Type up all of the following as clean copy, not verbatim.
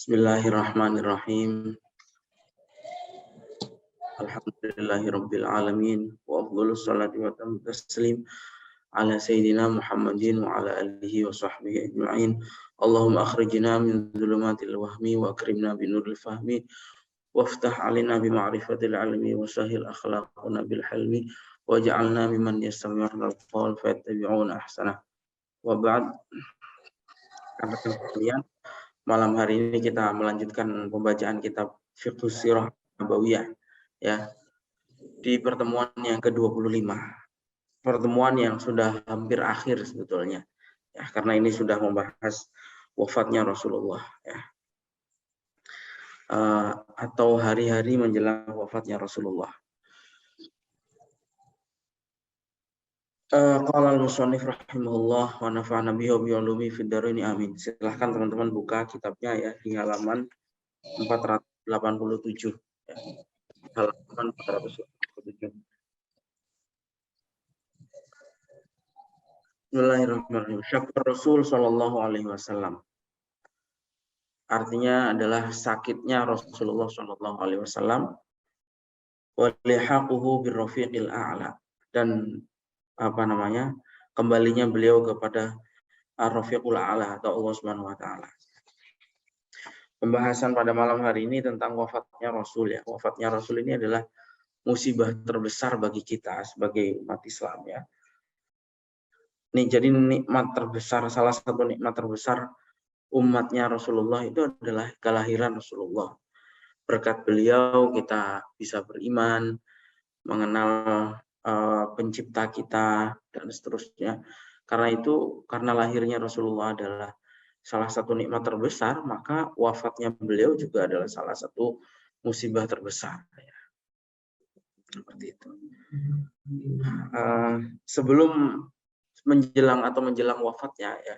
Bismillahirrahmanirrahim. Alhamdulillahirabbil alamin wa afdhalus salati wa taslim ala sayyidina Muhammadin wa ala alihi wa sahbihi ajma'in. Allahumma akhrijna min dhulumatil wahmi wa akrimna binuril fahmi waftah alina bi ma'rifatil ilmi wa sahil akhlaqana bil hilmi waj'alna mimman yastami'una al-qawl fayattabi'una ahsanah. Wa ba'd. Kemudian malam hari ini kita melanjutkan pembacaan kitab Fiqhus Sirah Nabawiyah ya, di pertemuan yang ke-25. Pertemuan yang sudah hampir akhir sebetulnya. Ya, karena ini sudah membahas wafatnya Rasulullah ya. Atau hari-hari menjelang wafatnya Rasulullah. Qala al-musannif rahimahullah wa nafa'ana bihi wa bi ulumi fid dharain amin. Silahkan teman-teman buka kitabnya ya di halaman 487 ya. Halaman 487. Bismillahirrahmanirrahim. Syakar Rasul sallallahu alaihi wasallam. Artinya adalah sakitnya Rasulullah sallallahu alaihi wasallam wa lihaquhu birrafiqil a'la, dan kembalinya beliau kepada Ar-Rafiqul A'la atau Allah Subhanahu wa taala. Pembahasan pada malam hari ini tentang wafatnya Rasul ya. Wafatnya Rasul ini adalah musibah terbesar bagi kita sebagai umat Islam ya. Nih, jadi nikmat terbesar, salah satu nikmat terbesar umatnya Rasulullah itu adalah kelahiran Rasulullah. Berkat beliau kita bisa beriman, mengenal pencipta kita dan seterusnya. Karena lahirnya Rasulullah adalah salah satu nikmat terbesar, maka wafatnya beliau juga adalah salah satu musibah terbesar ya. Seperti itu. Sebelum menjelang wafatnya ya,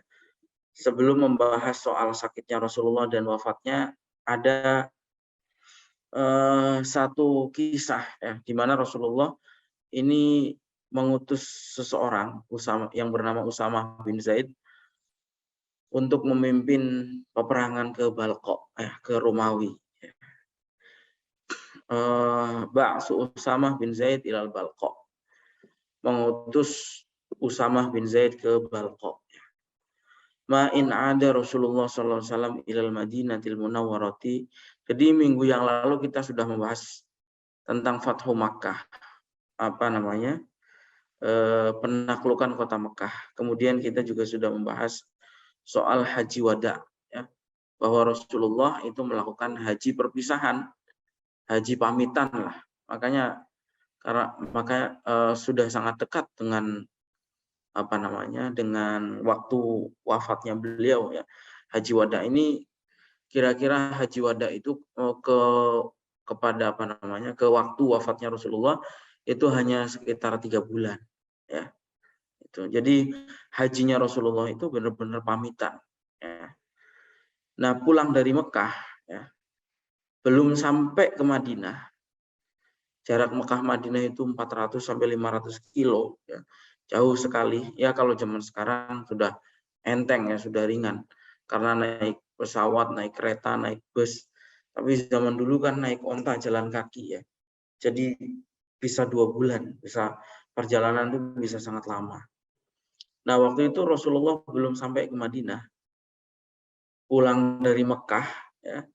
sebelum membahas soal sakitnya Rasulullah dan wafatnya, ada satu kisah ya, di mana Rasulullah ini mengutus seseorang yang bernama Usamah bin Zaid untuk memimpin peperangan ke Balqa ke Romawi. Ba'su Usamah bin Zaid ilal Balqa, mengutus Usamah bin Zaid ke Balqa. Ma in ada Rasulullah sallallahu alaihi wasallam ilal Madinatil Munawwarati. Jadi minggu yang lalu kita sudah membahas tentang Fathu Makkah, penaklukan kota Mekah. Kemudian kita juga sudah membahas soal haji wada ya, bahwa Rasulullah itu melakukan haji perpisahan, haji pamitan lah. Makanya sudah sangat dekat dengan dengan waktu wafatnya beliau ya. Haji wada ini kira-kira haji wada itu ke waktu wafatnya Rasulullah itu hanya sekitar 3 bulan ya. Jadi hajinya Rasulullah itu benar-benar pamitan ya. Nah, pulang dari Mekah ya, belum sampai ke Madinah. Jarak Mekah Madinah itu 400 sampai 500 kilo ya. Jauh sekali ya. Kalau zaman sekarang sudah enteng ya, sudah ringan karena naik pesawat, naik kereta, naik bus. Tapi zaman dulu kan naik onta, jalan kaki ya. Jadi bisa 2 bulan, perjalanan itu bisa sangat lama. Nah, waktu itu Rasulullah belum sampai ke Madinah, pulang dari Mekah ya,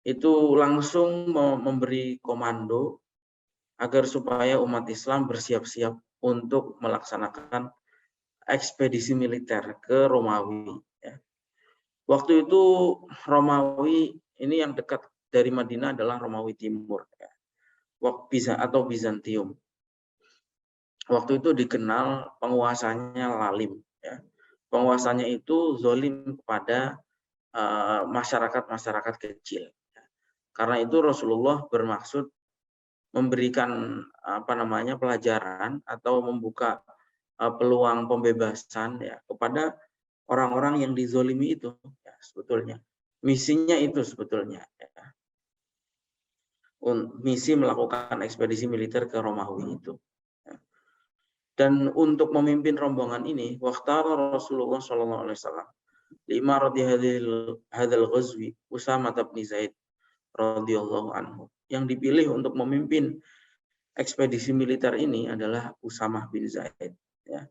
itu langsung memberi komando agar supaya umat Islam bersiap-siap untuk melaksanakan ekspedisi militer ke Romawi ya. Waktu itu Romawi ini yang dekat dari Madinah adalah Romawi Timur ya, atau Bizantium. Waktu itu dikenal penguasanya lalim ya. Penguasanya itu zalim kepada masyarakat kecil ya. Karena itu Rasulullah bermaksud memberikan pelajaran atau membuka peluang pembebasan ya kepada orang-orang yang dizolimi itu ya. Sebetulnya misinya itu sebetulnya ya. Misi melakukan ekspedisi militer ke Romawi itu. Dan untuk memimpin rombongan ini, waqtara Rasulullah SAW li'imarati hadzal ghazwi Usamah bin Zaid radhiyallahu anhu. Yang dipilih untuk memimpin ekspedisi militer ini adalah Usamah bin Zaid, ya.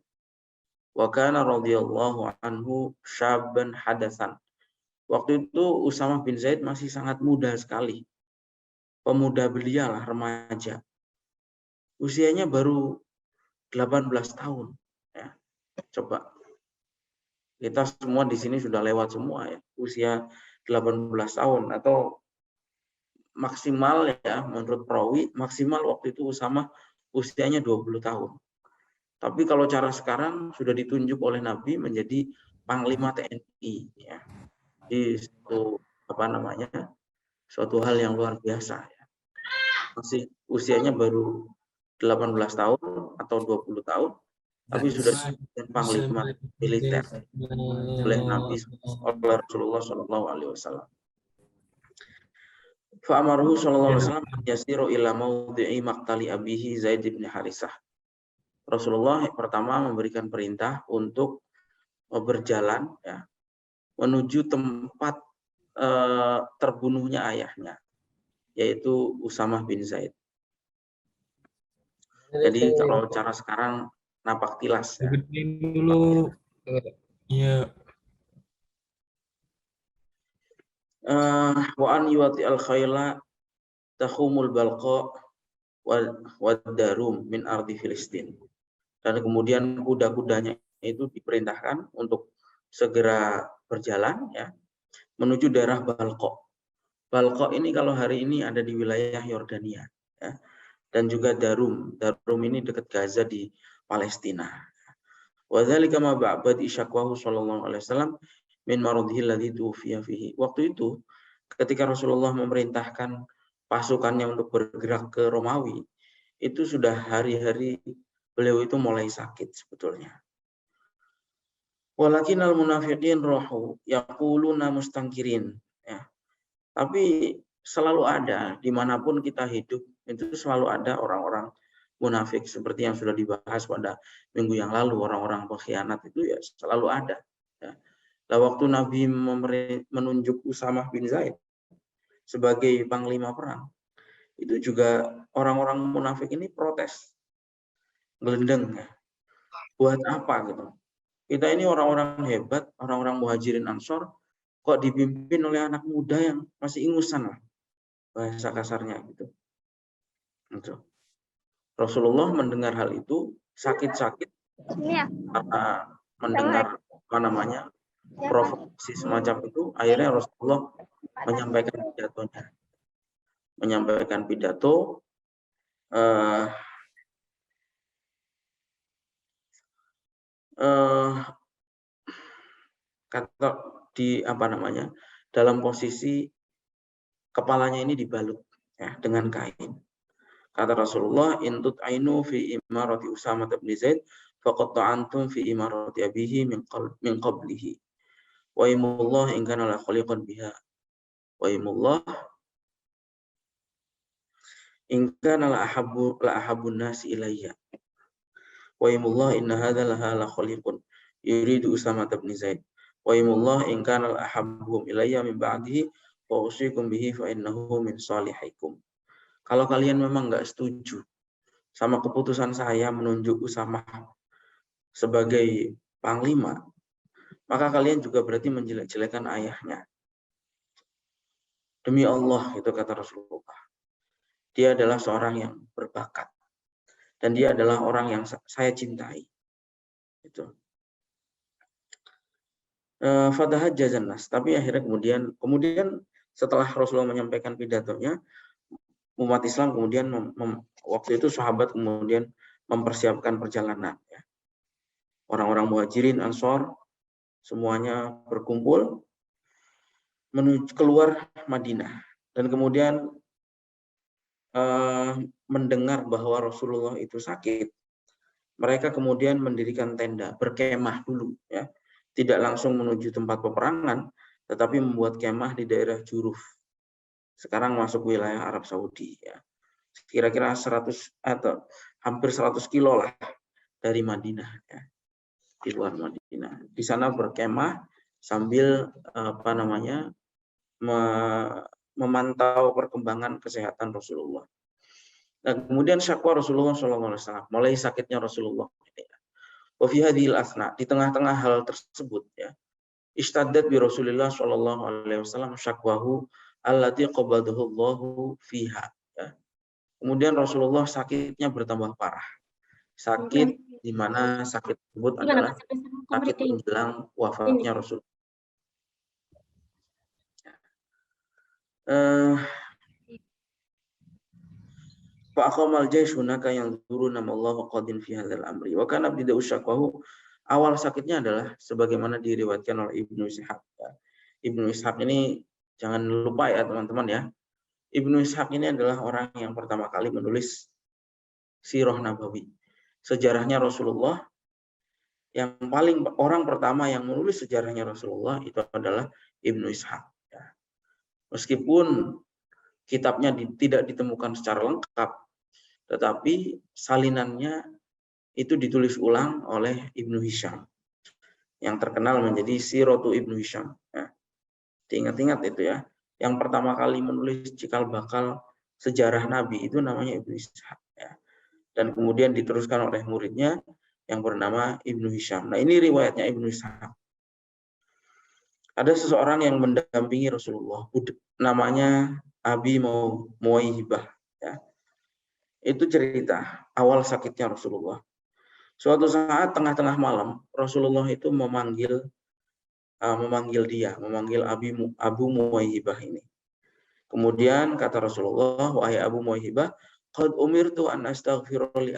Wa kana radhiyallahu anhu syabban hadatsan. Waktu itu Usamah bin Zaid masih sangat muda sekali. Pemuda belia lah, remaja. Usianya baru 18 tahun, ya. Coba. Kita semua di sini sudah lewat semua, ya. Usia 18 tahun atau maksimal, ya, menurut perawi maksimal waktu itu Usamah usianya 20 tahun. Tapi kalau cara sekarang sudah ditunjuk oleh Nabi menjadi Panglima TNI, ya. Itu suatu hal yang luar biasa, ya. Masih usianya baru 18 tahun atau 20 tahun, tapi sudah disebutkan Panglima militer oleh Nabi, oleh Rasulullah SAW. Fa'amaruhu sallallahu alaihi wasallam yasiru ila maudhi'i maqtali abihi Zaid bin Harisah. Rasulullah pertama memberikan perintah untuk berjalan, ya, menuju tempat terbunuhnya ayahnya, yaitu Usamah bin Zaid. Jadi kalau cara sekarang napak tilas, ya. Dulu. Iya. Wa an yuwati al khayla tahumul balqa wa darum min ardi Filistin. Dan kemudian kuda-kudanya itu diperintahkan untuk segera berjalan, ya, menuju daerah Balqa. Balqa ini kalau hari ini ada di wilayah Yordania, ya, dan juga Darum. Darum ini dekat Gaza di Palestina. Wa dzalika ma ba'd isyaqwahu sallallahu alaihi wasallam min maradhihi alladzi tufiya fihi. Waktu itu ketika Rasulullah memerintahkan pasukannya untuk bergerak ke Romawi, itu sudah hari-hari beliau itu mulai sakit sebetulnya. Walakinal munafiqin rohu yaquluna mustangkirin, ya. Tapi selalu ada dimanapun kita hidup, itu selalu ada orang-orang munafik seperti yang sudah dibahas pada minggu yang lalu, orang-orang pengkhianat itu ya selalu ada, ya. Nah, waktu Nabi menunjuk Usamah bin Zaid sebagai panglima perang, itu juga orang-orang munafik ini protes, gelendeng, ya. Buat apa gitu? Kita ini orang-orang hebat, orang-orang muhajirin ansor, kok dipimpin oleh anak muda yang masih ingusan lah, bahasa kasarnya gitu. Rasulullah mendengar hal itu sakit-sakit karena mendengar provokasi semacam itu. Akhirnya Rasulullah menyampaikan pidato kata dalam posisi kepalanya ini dibalut, ya, dengan kain. Kata Rasulullah, intut ainu fi imarati Usamah bin Zaid faqad ta'antum fi imarati abihi min qablihi. Wa imullah in kana la khaliqan biha. Wa imullah in kana la ahabbun nasi ilayya. Wa imullah inna hadha la khaliqun yuridu Usamah bin Zaid. Wa imullah in kana la ahabbuhum ilayya min ba'dihi wa usikum bihi fa innahu min salihikum. Kalau kalian memang nggak setuju sama keputusan saya menunjuk Usamah sebagai panglima, maka kalian juga berarti menjelek-jelekan ayahnya. Demi Allah, itu kata Rasulullah. Dia adalah seorang yang berbakat. Dan dia adalah orang yang saya cintai. Itu. Fatahajjazan nas. Tapi akhirnya kemudian setelah Rasulullah menyampaikan pidatonya, umat Islam kemudian waktu itu sahabat kemudian mempersiapkan perjalanan, ya. Orang-orang muhajirin ansor semuanya berkumpul menuju keluar Madinah, dan kemudian mendengar bahwa Rasulullah itu sakit. Mereka kemudian mendirikan tenda, berkemah dulu, ya. Tidak langsung menuju tempat peperangan, tetapi membuat kemah di daerah Juruf. Sekarang masuk wilayah Arab Saudi, ya. Kira-kira 100 atau hampir 100 kilo lah dari Madinah, ya. Di luar Madinah. Di sana berkemah sambil memantau perkembangan kesehatan Rasulullah. Nah, kemudian syakwa Rasulullah SAW, mulai sakitnya Rasulullah. Wa fi hadhil asna, di tengah-tengah hal tersebut ya, istaddat bi Rasulillah sallallahu alaihi wasallam syakwahu allati qabadahu Allahu fiha. Ya. Kemudian Rasulullah sakitnya bertambah parah. Sakit di mana sakit tersebut adalah sakit menjelang wafatnya Rasul. Fa aqamal jaysh hunaka yang turun nama Allah qadin fi hadzal amri. Wa kana bida'u syakwahu, awal sakitnya adalah sebagaimana diriwayatkan oleh Ibnu Ishaq. Ibnu Ishaq ini jangan lupa ya teman-teman ya. Ibnu Ishaq ini adalah orang yang pertama kali menulis Sirah Nabawi. Sejarahnya Rasulullah, yang paling orang pertama yang menulis sejarahnya Rasulullah itu adalah Ibnu Ishaq. Ya. Meskipun kitabnya tidak ditemukan secara lengkap, tetapi salinannya itu ditulis ulang oleh Ibnu Hisham, yang terkenal menjadi Siratu Ibnu Hisham. Ya. Diingat-ingat itu ya. Yang pertama kali menulis cikal bakal sejarah Nabi itu namanya Ibnu Ishaq. Ya. Dan kemudian diteruskan oleh muridnya yang bernama Ibnu Hisham. Nah, ini riwayatnya Ibnu Ishaq. Ada seseorang yang mendampingi Rasulullah, namanya Abi Muwaihibah. Ya. Itu cerita awal sakitnya Rasulullah. Suatu saat tengah-tengah malam, Rasulullah itu memanggil Abu Muwaihibah ini. Kemudian kata Rasulullah, wahai Abu Muwaihibah, qad umirtu an astaghfira li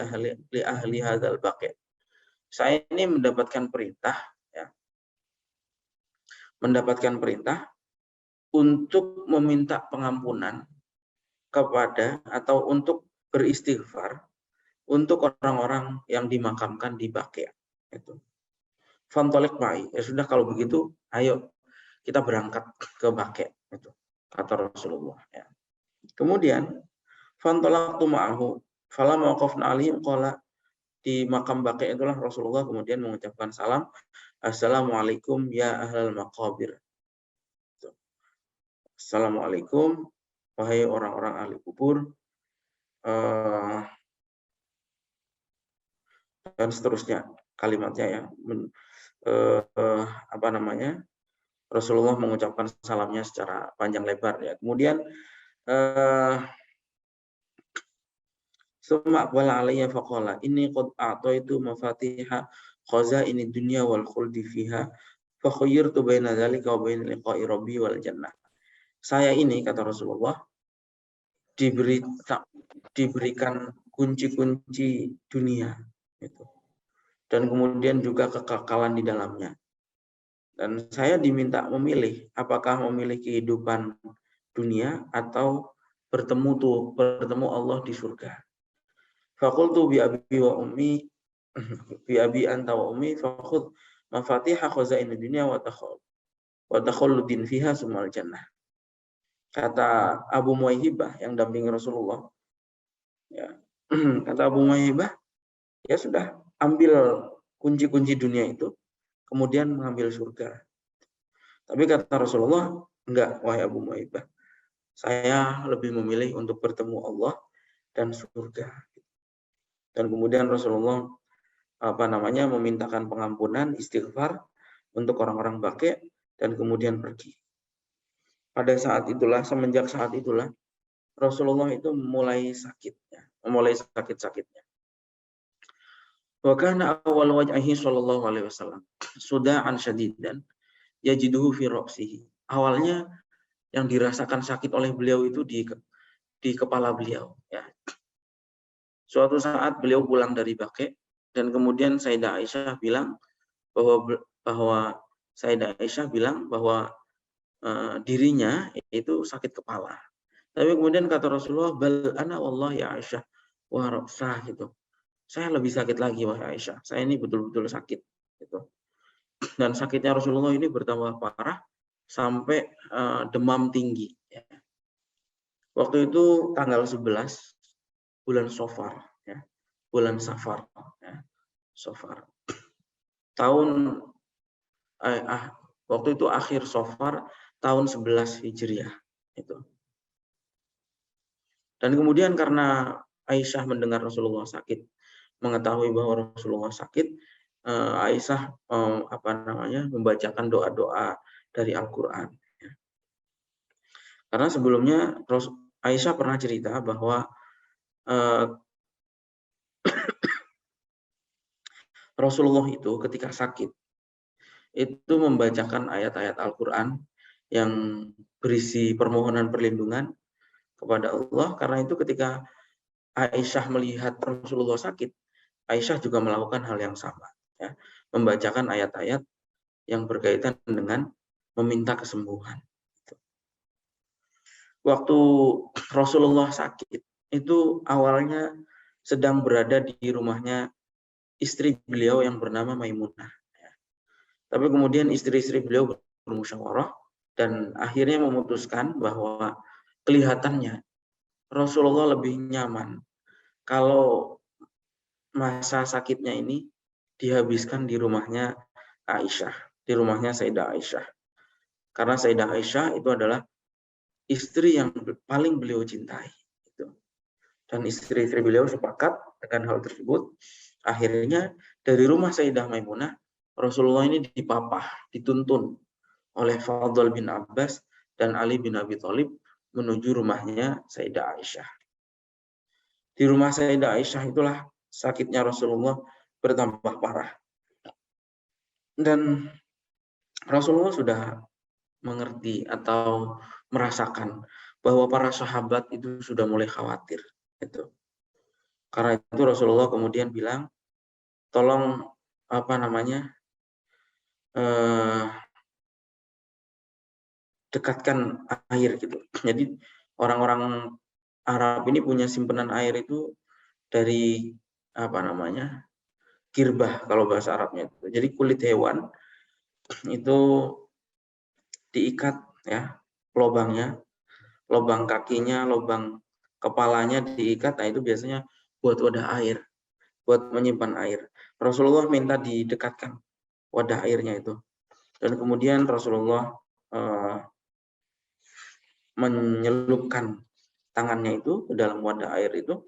ahli hadzal baqi'. Saya ini mendapatkan perintah untuk meminta pengampunan kepada atau untuk beristighfar untuk orang-orang yang dimakamkan di Baqi'. Itu. Fantolik ma'i. Ya sudah kalau begitu, ayo kita berangkat ke Baqi'. Itu kata Rasulullah. Ya. Kemudian fantolaktu ma'ahu falamma waqafna alaihim qala, di makam Baqi' itulah Rasulullah kemudian mengucapkan salam, assalamualaikum ya ahlal maqabir. Assalamualaikum wahai orang-orang ahli kubur, dan seterusnya kalimatnya ya. Rasulullah mengucapkan salamnya secara panjang lebar ya. Kemudian summa aqbala alayya faqala inni qad a'taitu mafatiha khazaini dunya wal khuldi fiha fa khayyartu baina dzalika wa baina liqa'i rabbi wal jannah. Saya ini, kata Rasulullah, diberikan kunci-kunci dunia itu. Dan kemudian juga kekekalan di dalamnya. Dan saya diminta memilih apakah memilih kehidupan dunia atau bertemu Allah di surga. Faqultu bi abi wa ummi bi abi anta wa ummi fakhudh mafatiha khazain dunya wa takhalludin fiha sumal jannah. Kata Abu Muwaihibah yang dampingi Rasulullah, ya, kata Abu Muwaihibah, ya sudah, ambil kunci-kunci dunia itu, kemudian mengambil surga. Tapi kata Rasulullah, enggak, wahai Abu Muwaihibah, saya lebih memilih untuk bertemu Allah dan surga. Dan kemudian Rasulullah memintakan pengampunan, istighfar untuk orang-orang Baqi' dan kemudian pergi. Pada saat itulah, semenjak saat itulah, Rasulullah itu mulai sakit-sakitnya. Wa kana awal wajhi sallallahu alaihi wasallam suda'an syadidan yajiduhu fi ra'sihi. Awalnya yang dirasakan sakit oleh beliau itu di kepala beliau ya. Suatu saat beliau pulang dari Baqi' dan kemudian Sayyidah Aisyah bilang bahwa dirinya itu sakit kepala. Tapi kemudian kata Rasulullah, bal ana wallahi ya Aisyah wa ra'sah gitu. Saya lebih sakit lagi wahai Aisyah. Saya ini betul-betul sakit gitu. Dan sakitnya Rasulullah ini bertambah parah sampai demam tinggi ya. Waktu itu tanggal 11 bulan Safar ya. Bulan Safar ya. Safar. Tahun Waktu itu akhir Safar tahun 11 Hijriah itu. Dan kemudian karena Aisyah mendengar Rasulullah sakit, mengetahui bahwa Rasulullah sakit, Aisyah membacakan doa-doa dari Al-Qur'an. Karena sebelumnya Aisyah pernah cerita bahwa Rasulullah itu ketika sakit itu membacakan ayat-ayat Al-Qur'an yang berisi permohonan perlindungan kepada Allah. Karena itu ketika Aisyah melihat Rasulullah sakit, Aisyah juga melakukan hal yang sama, ya, membacakan ayat-ayat yang berkaitan dengan meminta kesembuhan. Waktu Rasulullah sakit, itu awalnya sedang berada di rumahnya istri beliau yang bernama Maimunah. Tapi kemudian istri-istri beliau bermusyawarah dan akhirnya memutuskan bahwa kelihatannya Rasulullah lebih nyaman kalau masa sakitnya ini dihabiskan di rumahnya Aisyah, di rumahnya Sayyidah Aisyah. Karena Sayyidah Aisyah itu adalah istri yang paling beliau cintai. Dan istri-istri beliau sepakat dengan hal tersebut. Akhirnya dari rumah Sayyidah Maimunah, Rasulullah ini dipapah, dituntun oleh Fadl bin Abbas dan Ali bin Abi Thalib menuju rumahnya Sayyidah Aisyah. Di rumah Sayyidah Aisyah itulah sakitnya Rasulullah bertambah parah. Dan Rasulullah sudah mengerti atau merasakan bahwa para sahabat itu sudah mulai khawatir. Karena itu Rasulullah kemudian bilang, tolong dekatkan air gitu. Jadi orang-orang Arab ini punya simpanan air itu dari kirbah kalau bahasa Arabnya. Jadi kulit hewan itu diikat, ya, lubangnya, lubang kakinya, lubang kepalanya diikat. Nah itu biasanya buat wadah air, buat menyimpan air. Rasulullah minta didekatkan wadah airnya itu. Dan kemudian Rasulullah menyelupkan tangannya itu ke dalam wadah air itu.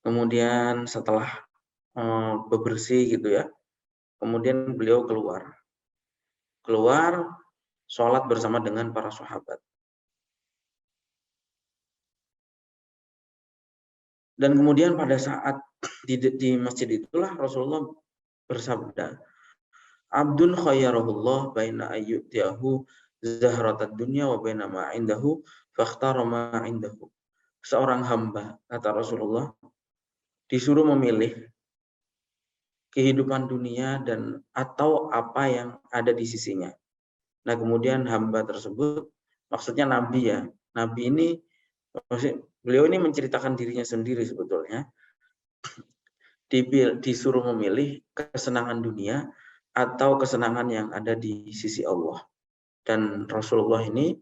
Kemudian setelah bebersih gitu ya, kemudian beliau keluar sholat bersama dengan para sahabat. Dan kemudian pada saat di masjid itulah Rasulullah bersabda, Abdun khayyarahullah baina ayyutiyahu zahratad dunya wa baina ma indahu fakhtara ma indahu. Seorang hamba, kata Rasulullah, disuruh memilih kehidupan dunia dan atau apa yang ada di sisinya. Nah, kemudian hamba tersebut, maksudnya Nabi ya. Nabi ini, beliau ini menceritakan dirinya sendiri sebetulnya. Disuruh memilih kesenangan dunia atau kesenangan yang ada di sisi Allah. Dan Rasulullah ini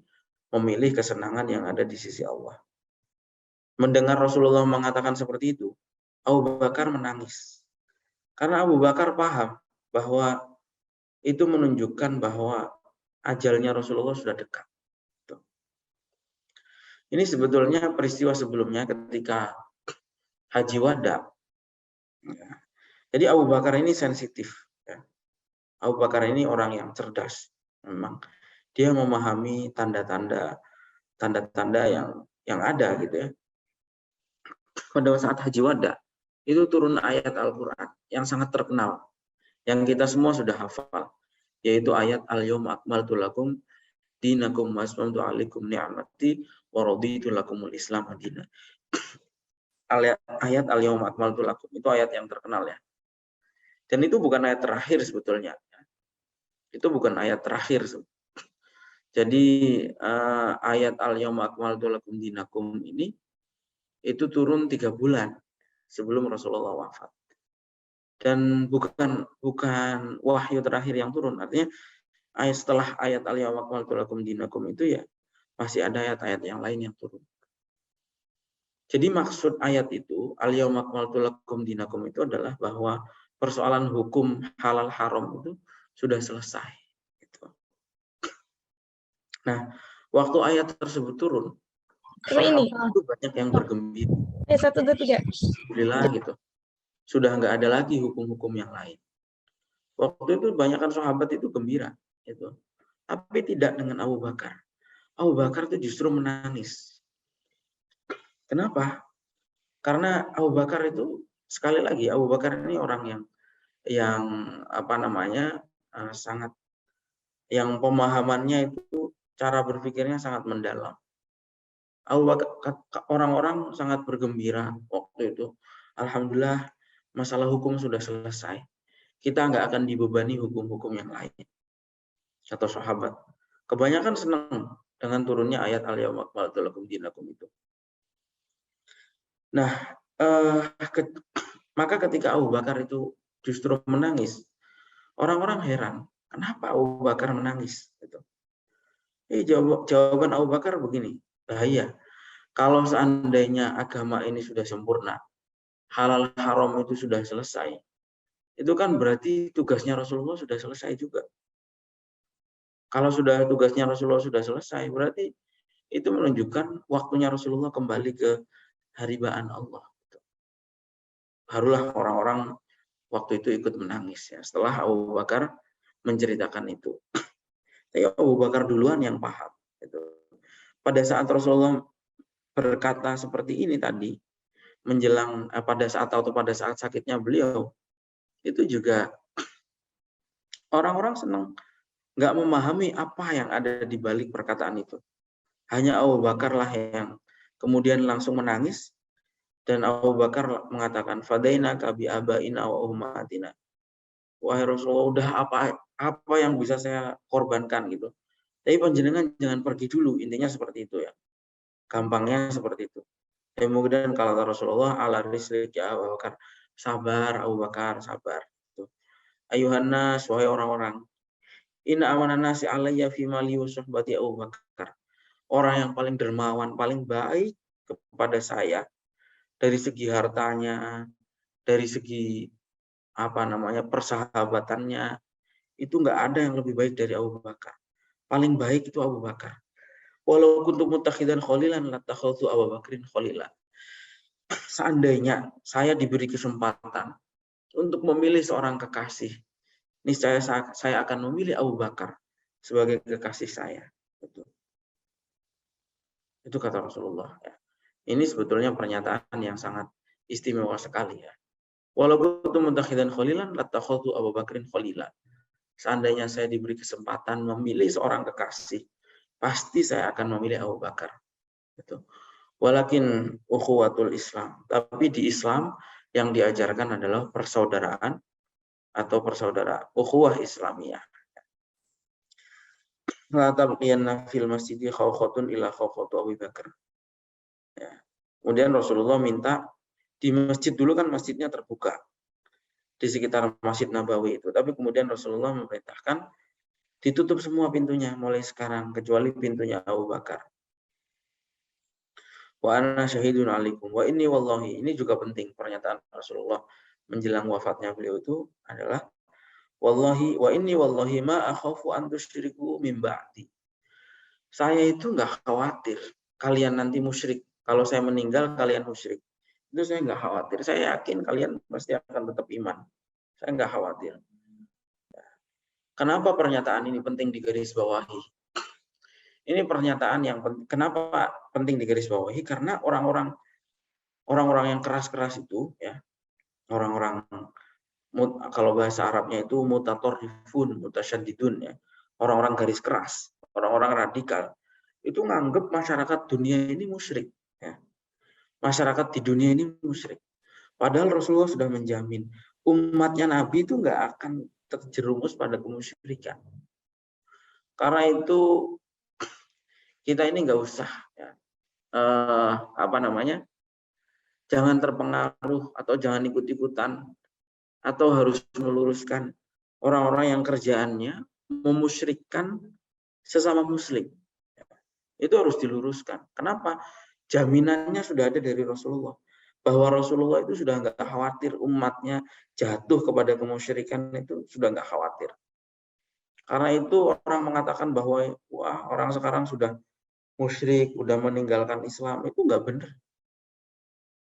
memilih kesenangan yang ada di sisi Allah. Mendengar Rasulullah mengatakan seperti itu, Abu Bakar menangis. Karena Abu Bakar paham bahwa itu menunjukkan bahwa ajalnya Rasulullah sudah dekat. Ini sebetulnya peristiwa sebelumnya ketika Haji Wada. Jadi Abu Bakar ini sensitif. Abu Bakar ini orang yang cerdas. Memang dia memahami tanda-tanda yang ada gitu ya. Pada saat Haji Wada itu turun ayat Al-Qur'an yang sangat terkenal, yang kita semua sudah hafal, yaitu ayat Al-Yawma akmaltu lakum dinakum wa atmamtu alaikum ni'mati wa raditu lakumul Islam madina. Ayat Al-Yawma akmaltu lakum itu ayat yang terkenal ya. Dan itu bukan ayat terakhir sebetulnya. Itu bukan ayat terakhir. Jadi ayat Al-Yawma akmaltu lakum dinakum ini itu turun 3 bulan sebelum Rasulullah wafat. Dan bukan wahyu terakhir yang turun. Artinya setelah ayat Al-Yawma akmaltu lakum dinakum itu ya masih ada ayat-ayat yang lain yang turun. Jadi maksud ayat itu Al-Yawma akmaltu lakum dinakum itu adalah bahwa persoalan hukum halal haram itu sudah selesai. Nah, waktu ayat tersebut turun, Cuma ini. sahabat itu banyak yang bergembira. 1, 2, 3. Alhamdulillah gitu. Sudah nggak ada lagi hukum-hukum yang lain. Waktu itu banyakkan sahabat itu gembira, gitu. Tapi tidak dengan Abu Bakar. Abu Bakar itu justru menangis. Kenapa? Karena Abu Bakar itu sekali lagi Abu Bakar ini orang yang apa namanya sangat, yang pemahamannya itu cara berpikirnya sangat mendalam. Abu Bakar, orang-orang sangat bergembira waktu itu. Alhamdulillah masalah hukum sudah selesai. Kita nggak akan dibebani hukum-hukum yang lain. Atau sahabat. Kebanyakan senang dengan turunnya ayat al-yawma akmaltu lakum dinakum itu. Nah, maka ketika Abu Bakar itu justru menangis, orang-orang heran, kenapa Abu Bakar menangis? Gitu. Jawaban Abu Bakar begini, bahaya. Kalau seandainya agama ini sudah sempurna, halal haram itu sudah selesai, itu kan berarti tugasnya Rasulullah sudah selesai juga. Kalau sudah tugasnya Rasulullah sudah selesai, berarti itu menunjukkan waktunya Rasulullah kembali ke haribaan Allah. Barulah orang-orang waktu itu ikut menangis ya, setelah Abu Bakar menceritakan itu. Tapi Abu Bakar duluan yang paham. Gitu. Pada saat Rasulullah berkata seperti ini tadi, menjelang pada saat sakitnya beliau, itu juga orang-orang senang, nggak memahami apa yang ada di balik perkataan itu. Hanya Abu Bakar lah yang kemudian langsung menangis, dan Abu Bakar mengatakan, "Fadainaka bi abaina wa ummatina." Wahai Rasulullah, udah apa yang bisa saya korbankan gitu. Tapi panjenengan jangan pergi dulu, intinya seperti itu ya. Gampangnya seperti itu. Kemudian kalau Rasulullah ala rislik ya Abu Bakar, sabar Abu Bakar, sabar. Ayuhannas, wahai orang-orang, inna amanana si alayya fi mali wa suhbati Abu Bakar. Orang yang paling dermawan, paling baik kepada saya dari segi hartanya, dari segi persahabatannya, itu nggak ada yang lebih baik dari Abu Bakar. Paling baik itu Abu Bakar. Walau kuntu mutakhidan khalilan latakhadtu Abu Bakrin khalila. Seandainya saya diberi kesempatan untuk memilih seorang kekasih, niscaya saya akan memilih Abu Bakar sebagai kekasih saya. Itu kata Rasulullah. Ini sebetulnya pernyataan yang sangat istimewa sekali ya. Walau kuntu mutakhidan khalilan latakhadtu Abu Bakrin khalila. Seandainya saya diberi kesempatan memilih seorang kekasih, pasti saya akan memilih Abu Bakar. Gitu. Walakin ukhuwatul Islam. Tapi di Islam yang diajarkan adalah persaudaraan atau persaudaraan ukhuwah Islamiyah. La tabqiyanna fil masjidi khawkhatun ila khawkhatu Abu Bakar. Ya. Kemudian Rasulullah minta di masjid, dulu kan masjidnya terbuka di sekitar Masjid Nabawi itu. Tapi kemudian Rasulullah memerintahkan ditutup semua pintunya mulai sekarang kecuali pintunya Abu Bakar. Wa ana syahidun alaikum. Wa inni wallahi, ini juga penting pernyataan Rasulullah menjelang wafatnya beliau itu adalah wallahi wa inni wallahi ma akhafu an tusyriku min ba'di. Saya itu enggak khawatir kalian nanti musyrik. Kalau saya meninggal kalian musyrik. Itu saya enggak khawatir. Saya yakin kalian pasti akan tetap iman. Saya enggak khawatir. Kenapa pernyataan ini penting digarisbawahi? Ini pernyataan yang kenapa penting digarisbawahi? Karena orang-orang yang keras-keras itu ya, orang-orang kalau bahasa Arabnya itu mutatorrifun, mutasyaddidun ya, orang-orang garis keras, orang-orang radikal itu nganggep masyarakat dunia ini musyrik ya. Masyarakat di dunia ini musyrik. Padahal Rasulullah sudah menjamin umatnya Nabi itu nggak akan terjerumus pada kemusyrikan. Karena itu kita ini nggak usah ya, jangan terpengaruh atau jangan ikut-ikutan atau harus meluruskan orang-orang yang kerjaannya memusyrikkan sesama muslim. Itu harus diluruskan. Kenapa? Jaminannya sudah ada dari Rasulullah. Bahwa Rasulullah itu sudah nggak khawatir umatnya jatuh kepada kemusyrikan, itu sudah nggak khawatir. Karena itu orang mengatakan bahwa wah orang sekarang sudah musyrik, udah meninggalkan Islam, itu nggak benar.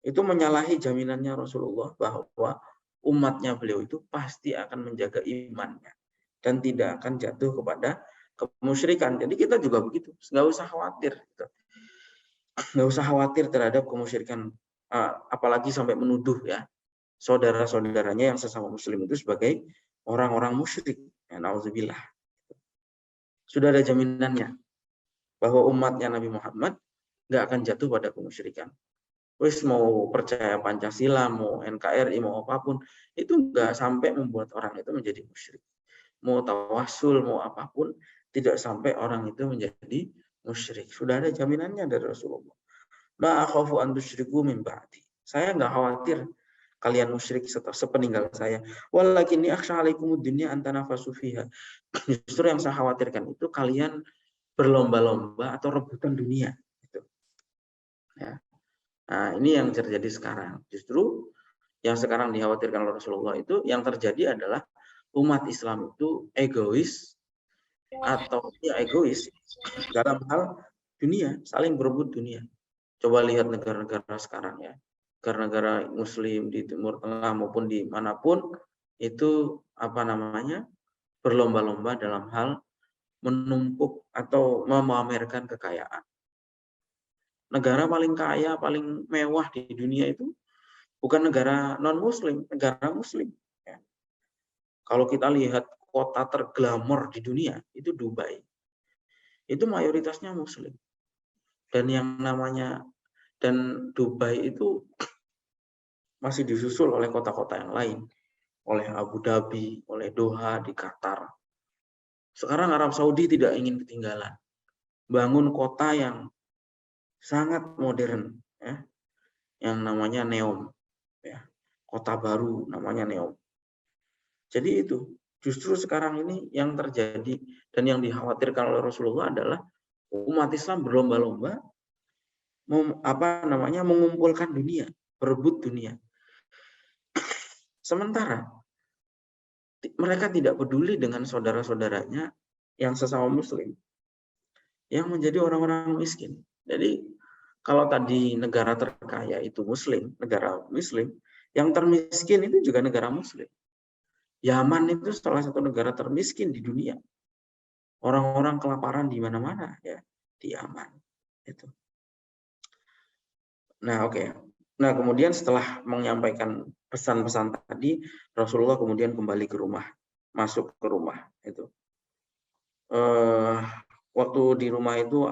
Itu menyalahi jaminannya Rasulullah bahwa umatnya beliau itu pasti akan menjaga imannya dan tidak akan jatuh kepada kemusyrikan. Jadi kita juga begitu, nggak usah khawatir. Gitu. Nggak usah khawatir terhadap kemusyrikan, apalagi sampai menuduh ya saudara-saudaranya yang sesama Muslim itu sebagai orang-orang musyrik. Ya, na'udzubillah. Sudah ada jaminannya bahwa umatnya Nabi Muhammad nggak akan jatuh pada kemusyrikan. Wis mau percaya Pancasila, mau NKRI, mau apapun, itu nggak sampai membuat orang itu menjadi musyrik. Mau tawasul, mau apapun, tidak sampai orang itu menjadi musyrik. Sudah ada jaminannya dari Rasulullah. Ma akhafu an tusyriku min ba'di. Saya nggak khawatir kalian musyrik sepeninggal saya. Walakinni akhsha alaikumud dunya an tanafasu fiha. Justru yang saya khawatirkan itu kalian berlomba-lomba atau rebutan dunia. Gitu. Ya. Nah, ini yang terjadi sekarang. Justru yang sekarang dikhawatirkan oleh Rasulullah itu yang terjadi adalah umat Islam itu egois atau ya egois dalam hal dunia, saling berebut dunia. Coba lihat negara-negara sekarang ya. Negara-negara Muslim di Timur Tengah maupun di manapun itu berlomba-lomba dalam hal menumpuk atau memamerkan kekayaan. Negara paling kaya, paling mewah di dunia itu bukan negara non-Muslim, negara Muslim. Ya. Kalau kita lihat kota terglamor di dunia, itu Dubai. Itu mayoritasnya Muslim. Dan Dubai itu masih disusul oleh kota-kota yang lain. Oleh Abu Dhabi, oleh Doha di Qatar. Sekarang Arab Saudi tidak ingin ketinggalan. Bangun kota yang sangat modern. Ya, yang namanya Neom. Ya, kota baru namanya Neom. Jadi itu justru sekarang ini yang terjadi dan yang dikhawatirkan oleh Rasulullah adalah umat Islam berlomba-lomba mengumpulkan dunia, berebut dunia. Sementara mereka tidak peduli dengan saudara-saudaranya yang sesama Muslim yang menjadi orang-orang miskin. Jadi kalau tadi negara terkaya itu Muslim, negara Muslim, yang termiskin itu juga negara Muslim. Yaman itu salah satu negara termiskin di dunia. Orang-orang kelaparan di mana-mana ya, di Yaman. Itu. Nah, oke. Nah, kemudian setelah menyampaikan pesan-pesan tadi, Rasulullah kemudian kembali ke rumah, masuk ke rumah itu. Waktu di rumah itu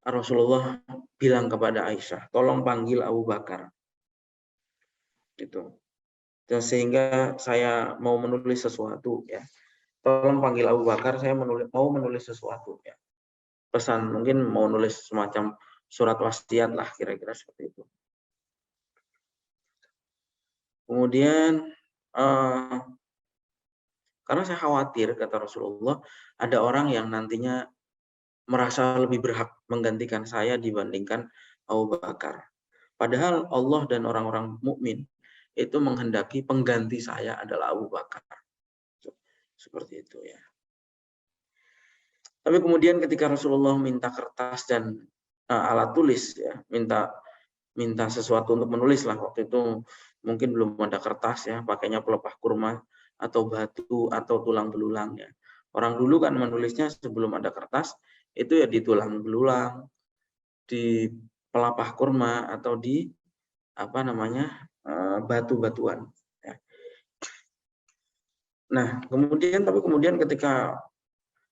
Rasulullah bilang kepada Aisyah, tolong panggil Abu Bakar. Gitu. Dan sehingga saya mau menulis sesuatu ya. Tolong panggil Abu Bakar, saya mau menulis sesuatu ya. Pesan mungkin mau nulis semacam surat wasiat lah kira-kira seperti itu. Kemudian karena saya khawatir kata Rasulullah ada orang yang nantinya merasa lebih berhak menggantikan saya dibandingkan Abu Bakar. Padahal Allah dan orang-orang mukmin itu menghendaki pengganti saya adalah Abu Bakar. Seperti itu ya. Tapi kemudian ketika Rasulullah minta kertas dan alat tulis ya, minta sesuatu untuk menulis lah, waktu itu mungkin belum ada kertas ya, pakainya pelepah kurma atau batu atau tulang belulang ya. Orang dulu kan menulisnya sebelum ada kertas itu ya di tulang belulang, di pelapah kurma atau di batu-batuan. Ya. Nah, kemudian ketika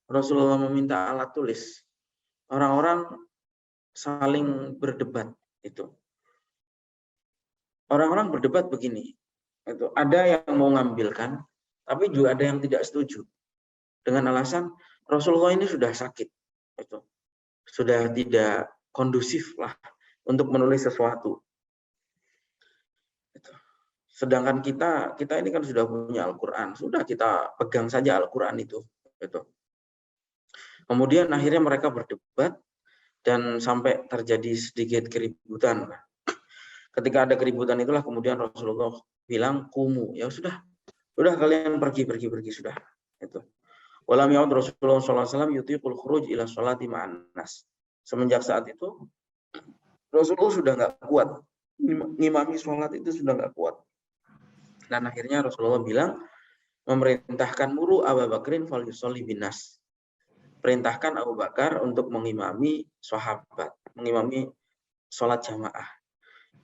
Rasulullah meminta alat tulis, orang-orang saling berdebat itu. Orang-orang berdebat begini, itu ada yang mau ngambilkan, tapi juga ada yang tidak setuju dengan alasan Rasulullah ini sudah sakit, itu sudah tidak kondusif lah untuk menulis sesuatu. Itu. Sedangkan kita ini kan sudah punya Al-Quran, sudah kita pegang saja Al-Quran itu. Kemudian akhirnya mereka berdebat dan sampai terjadi sedikit keributan. Ketika ada keributan itulah kemudian Rasulullah bilang kumu, ya sudah kalian pergi sudah. Itu. Walam ya'ud Rasulullah sallallahu alaihi wasallam yutiqul khuruj ila sholati ma'an nas. Semenjak saat itu Rasulullah sudah nggak kuat. Ngimami sholat itu sudah nggak kuat. Dan akhirnya Rasulullah bilang, memerintahkan muru Abu Bakrin fal yusolli binas. Perintahkan Abu Bakar untuk mengimami sahabat, mengimami sholat jamaah.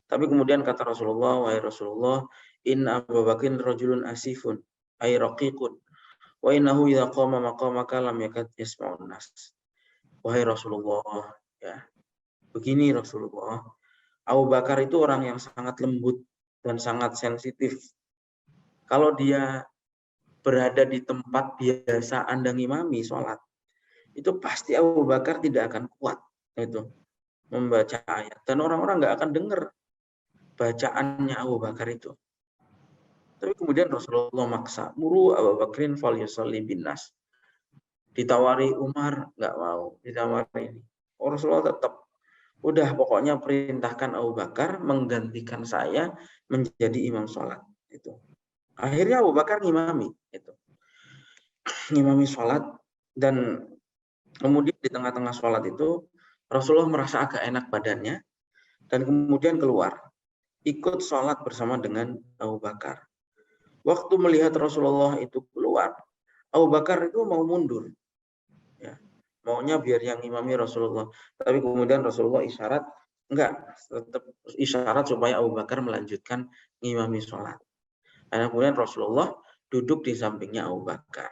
Tapi kemudian kata Rasulullah, wahai Rasulullah, inna Abu Bakrin rajulun asifun, ay raqiqun, wa innahu idza qama maqamaka lam yakad yasma'un nas. Wahai Rasulullah, ya. Begini Rasulullah, Abu Bakar itu orang yang sangat lembut dan sangat sensitif. Kalau dia berada di tempat biasa Anda ngimami sholat, itu pasti Abu Bakar tidak akan kuat itu membaca ayat. Dan orang-orang nggak akan dengar bacaannya Abu Bakar itu. Tapi kemudian Rasulullah maksa, muru Abu Bakrin fal yusolli binas. Ditawari Umar, nggak mau. Ditawari ini. Rasulullah tetap, udah pokoknya perintahkan Abu Bakar menggantikan saya menjadi imam sholat. Itu. Akhirnya Abu Bakar ngimami. Itu. Ngimami sholat, dan kemudian di tengah-tengah sholat itu Rasulullah merasa agak enak badannya, dan kemudian keluar. Ikut sholat bersama dengan Abu Bakar. Waktu melihat Rasulullah itu keluar, Abu Bakar itu mau mundur. Ya, maunya biar yang imami Rasulullah. Tapi kemudian Rasulullah isyarat, enggak, tetap isyarat supaya Abu Bakar melanjutkan ngimami sholat. Dan kemudian Rasulullah duduk di sampingnya Abu Bakar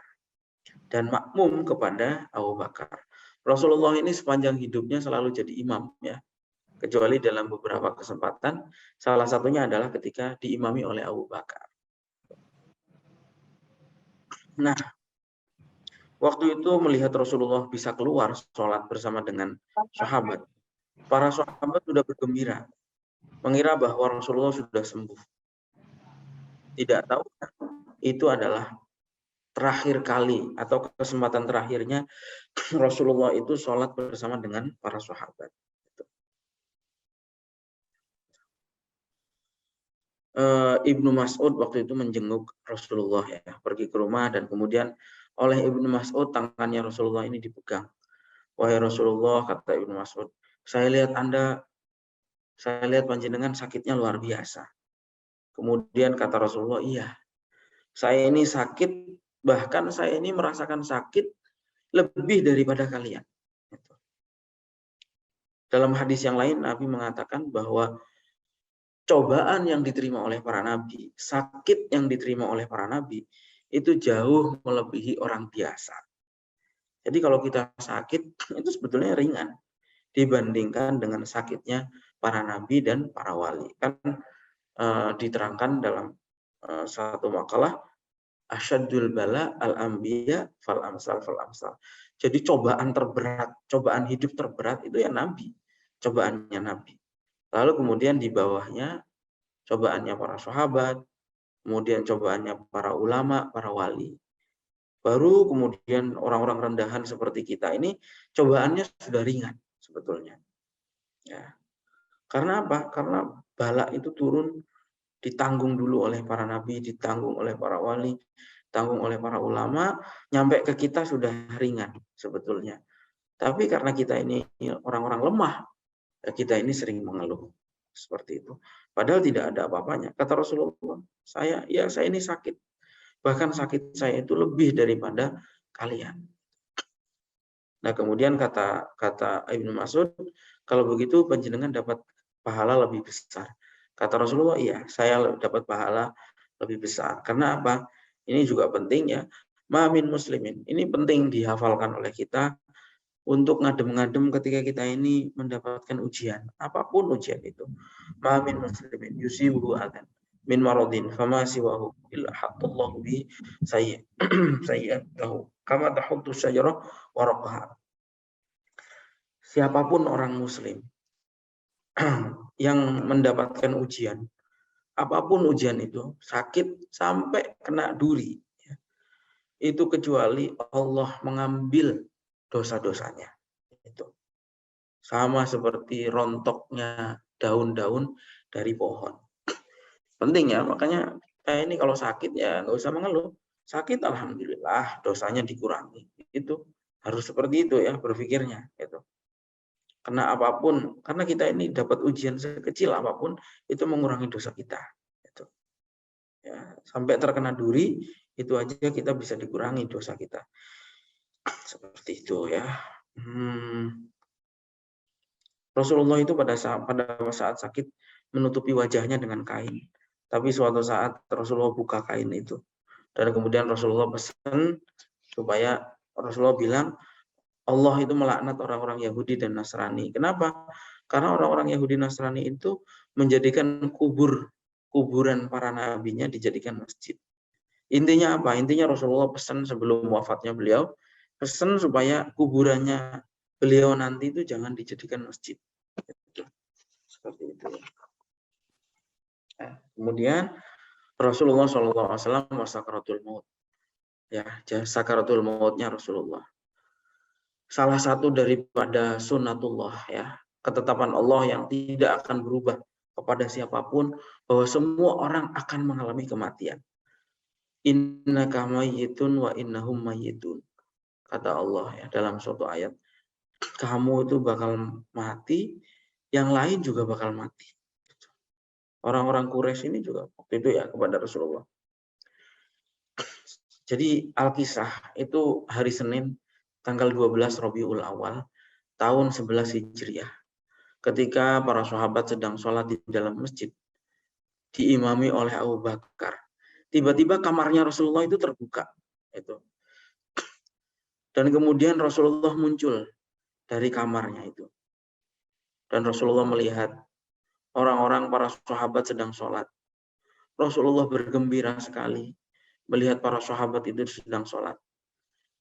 dan makmum kepada Abu Bakar. Rasulullah ini sepanjang hidupnya selalu jadi imam, ya, kecuali dalam beberapa kesempatan. Salah satunya adalah ketika diimami oleh Abu Bakar. Nah, waktu itu melihat Rasulullah bisa keluar sholat bersama dengan sahabat. Para sahabat sudah bergembira, mengira bahwa Rasulullah sudah sembuh. Tidak tahu itu adalah terakhir kali atau kesempatan terakhirnya Rasulullah itu sholat bersama dengan para sahabat. Ibnu Mas'ud waktu itu menjenguk Rasulullah, ya, pergi ke rumah, dan kemudian oleh Ibnu Mas'ud tangannya Rasulullah ini dipegang. Wahai Rasulullah, kata Ibnu Mas'ud, saya lihat panjenengan sakitnya luar biasa. Kemudian kata Rasulullah, iya, saya ini sakit, bahkan saya ini merasakan sakit lebih daripada kalian. Dalam hadis yang lain Nabi mengatakan bahwa cobaan yang diterima oleh para nabi, sakit yang diterima oleh para nabi, itu jauh melebihi orang biasa. Jadi kalau kita sakit, itu sebetulnya ringan dibandingkan dengan sakitnya para nabi dan para wali. Kan diterangkan dalam satu makalah, asyadul bala al-anbiya fal amsal fal amsal. Jadi cobaan terberat, cobaan hidup terberat itu ya nabi, cobaannya nabi. Lalu kemudian di bawahnya cobaannya para sahabat, kemudian cobaannya para ulama, para wali. Baru kemudian orang-orang rendahan seperti kita ini cobaannya sudah ringan sebetulnya. Ya. Karena apa? Karena bala itu turun ditanggung dulu oleh para nabi, ditanggung oleh para wali, ditanggung oleh para ulama, nyampe ke kita sudah ringan sebetulnya. Tapi karena kita ini orang-orang lemah, kita ini sering mengeluh seperti itu. Padahal tidak ada apa-apanya. Kata Rasulullah, saya ini sakit. Bahkan sakit saya itu lebih daripada kalian. Nah, kemudian kata Ibnu Mas'ud, kalau begitu panjenengan dapat pahala lebih besar. Kata Rasulullah, iya, saya dapat pahala lebih besar. Karena apa? Ini juga penting, ya. Ma min muslimin. Ini penting dihafalkan oleh kita untuk ngadem-ngadem ketika kita ini mendapatkan ujian, apapun ujian itu. Ma min muslimin yusibuhu adan min maradin fama siwahu illa haqqallahu bi sayyi'atahu kama tahuddu syajarah waraqaha. Siapapun orang muslim yang mendapatkan ujian, apapun ujian itu, sakit sampai kena duri, itu kecuali Allah mengambil dosa-dosanya. Itu sama seperti rontoknya daun-daun dari pohon. Penting, ya, makanya ini kalau sakit ya nggak usah mengeluh. Sakit alhamdulillah, dosanya dikurangi. Itu harus seperti itu ya berpikirnya gitu. Karena apapun, karena kita ini dapat ujian sekecil apapun itu mengurangi dosa kita. Gitu. Ya, sampai terkena duri itu aja kita bisa dikurangi dosa kita. Seperti itu ya. Rasulullah itu pada saat sakit menutupi wajahnya dengan kain. Tapi suatu saat Rasulullah buka kain itu. Dan kemudian Rasulullah pesan supaya Rasulullah bilang Allah itu melaknat orang-orang Yahudi dan Nasrani. Kenapa? Karena orang-orang Yahudi Nasrani itu menjadikan kuburan para nabinya dijadikan masjid. Intinya apa? Intinya Rasulullah pesan sebelum wafatnya beliau, pesan supaya kuburannya beliau nanti itu jangan dijadikan masjid. Seperti itu. Nah, kemudian Rasulullah SAW sakaratul maut. Ya, sakaratul mautnya Rasulullah. Salah satu daripada sunnatullah ya, ketetapan Allah yang tidak akan berubah kepada siapapun, bahwa semua orang akan mengalami kematian. Innaka mayyitun wa innahum mayyitun. Kata Allah ya dalam suatu ayat, kamu itu bakal mati, yang lain juga bakal mati. Orang-orang Quraisy ini juga waktu itu ya kepada Rasulullah. Jadi Al-Kisah itu hari Senin tanggal 12 Rabiul Awal tahun 11 Hijriah. Ketika para sahabat sedang sholat di dalam masjid, diimami oleh Abu Bakar. Tiba-tiba kamarnya Rasulullah itu terbuka. Dan kemudian Rasulullah muncul dari kamarnya itu. Dan Rasulullah melihat orang-orang para sahabat sedang sholat. Rasulullah bergembira sekali melihat para sahabat itu sedang sholat.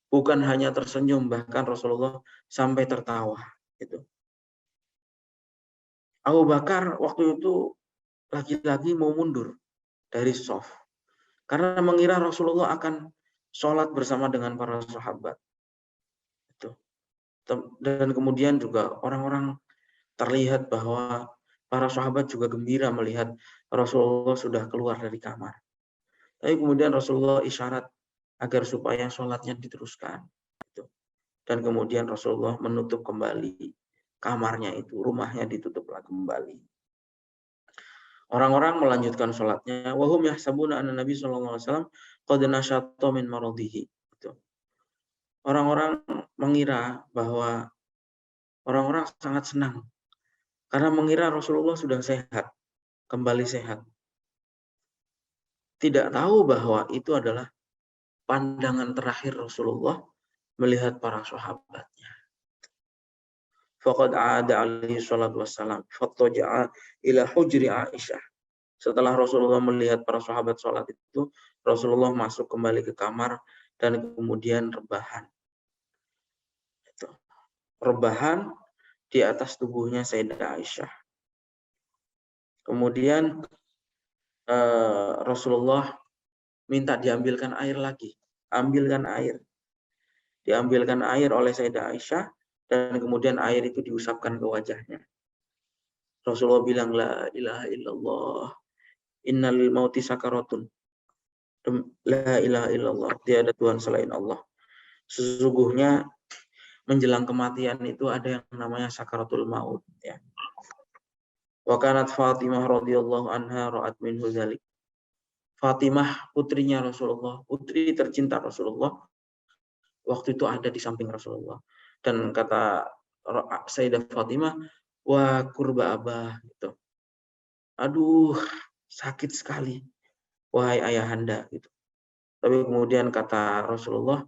Bukan hanya tersenyum, bahkan Rasulullah sampai tertawa. Abu Bakar waktu itu lagi-lagi mau mundur dari shaf. Karena mengira Rasulullah akan sholat bersama dengan para sahabat. Dan kemudian juga orang-orang terlihat bahwa para sahabat juga gembira melihat Rasulullah sudah keluar dari kamar. Tapi kemudian Rasulullah isyarat agar supaya sholatnya diteruskan. Dan kemudian Rasulullah menutup kembali kamarnya itu, rumahnya ditutuplah kembali. Orang-orang melanjutkan sholatnya. Wahum yahsabuna anna Nabi SAW qad nashatta min maradihi. Orang-orang mengira bahwa orang-orang sangat senang karena mengira Rasulullah sudah sehat, kembali sehat. Tidak tahu bahwa itu adalah pandangan terakhir Rasulullah melihat para sahabatnya. Faqad aada alaihi salatu wassalam fattaja'a ila hujri Aisyah. Setelah Rasulullah melihat para sahabat sholat itu, Rasulullah masuk kembali ke kamar dan kemudian rebahan. Rebahan di atas tubuhnya Sayyidah Aisyah. Kemudian Rasulullah minta diambilkan air lagi. Ambilkan air. Diambilkan air oleh Sayyidah Aisyah dan kemudian air itu diusapkan ke wajahnya. Rasulullah bilang, la ilaha illallah, innal mauti sakaratun. La ilaha illallah, tiada Tuhan selain Allah. Sesungguhnya menjelang kematian itu ada yang namanya sakaratul maut ya. Wa kanat Fatimah radhiyallahu anha ra'at minhu dzalik. Fatimah putrinya Rasulullah, putri tercinta Rasulullah, waktu itu ada di samping Rasulullah. Dan kata Sayyidah Fatimah, wa kurba abah gitu. Aduh, sakit sekali wahai ayahanda gitu. Tapi kemudian kata Rasulullah,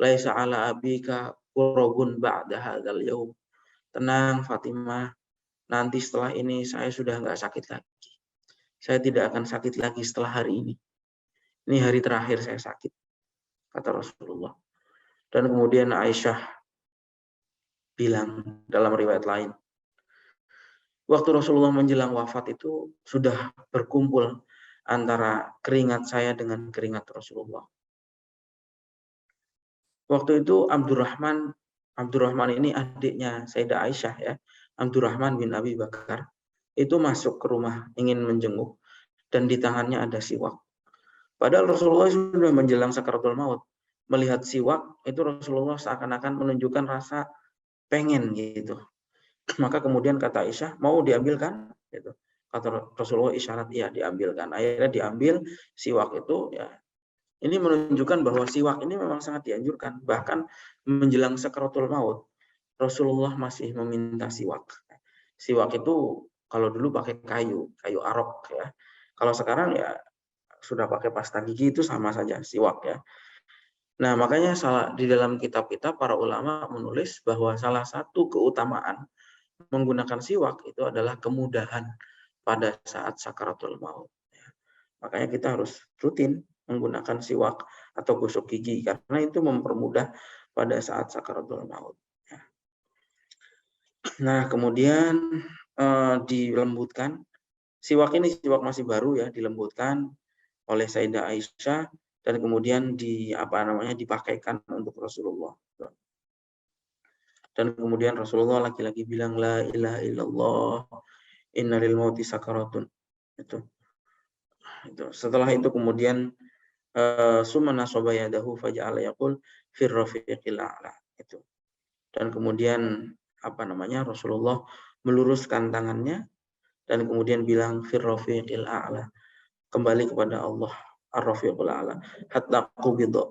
laisa ala abika qurabun ba'da hadzal yaum. Tenang Fatimah, nanti setelah ini saya sudah enggak sakit lagi. Saya tidak akan sakit lagi setelah hari ini. Ini hari terakhir saya sakit, kata Rasulullah. Dan kemudian Aisyah bilang dalam riwayat lain, waktu Rasulullah menjelang wafat itu sudah berkumpul antara keringat saya dengan keringat Rasulullah. Waktu itu Abdurrahman ini adiknya Sayyidah Aisyah ya, Abdurrahman bin Abi Bakar, itu masuk ke rumah ingin menjenguk dan di tangannya ada siwak. Padahal Rasulullah sudah menjelang sakaratul maut. Melihat siwak, itu Rasulullah seakan-akan menunjukkan rasa pengen gitu. Maka kemudian kata Aisyah, mau diambilkan? Gitu. Kata Rasulullah isyarat, iya diambilkan. Akhirnya diambil siwak itu, ya. Ini menunjukkan bahwa siwak ini memang sangat dianjurkan. Bahkan menjelang sakaratul maut, Rasulullah masih meminta siwak. Siwak itu kalau dulu pakai kayu arok ya. Kalau sekarang ya sudah pakai pasta gigi, itu sama saja siwak ya. Nah, makanya di dalam kitab-kitab para ulama menulis bahwa salah satu keutamaan menggunakan siwak itu adalah kemudahan pada saat sakaratul maut. Makanya kita harus rutin menggunakan siwak atau gosok gigi karena itu mempermudah pada saat sakaratul maut. Nah, kemudian dilembutkan. Siwak ini siwak masih baru ya, dilembutkan oleh Sayyidah Aisyah dan kemudian dipakaikan untuk Rasulullah. Dan kemudian Rasulullah lagi-lagi bilang la ilaha illallah innalil mauti sakaratun. Itu. Setelah itu kemudian summa nasaba yadahu faja'ala yaqul fir rafiqil a'la. Itu. Dan kemudian Rasulullah meluruskan tangannya dan kemudian bilang fir rafiqil a'la, kembali kepada Allah ar-rafiqul a'la hatta qubida,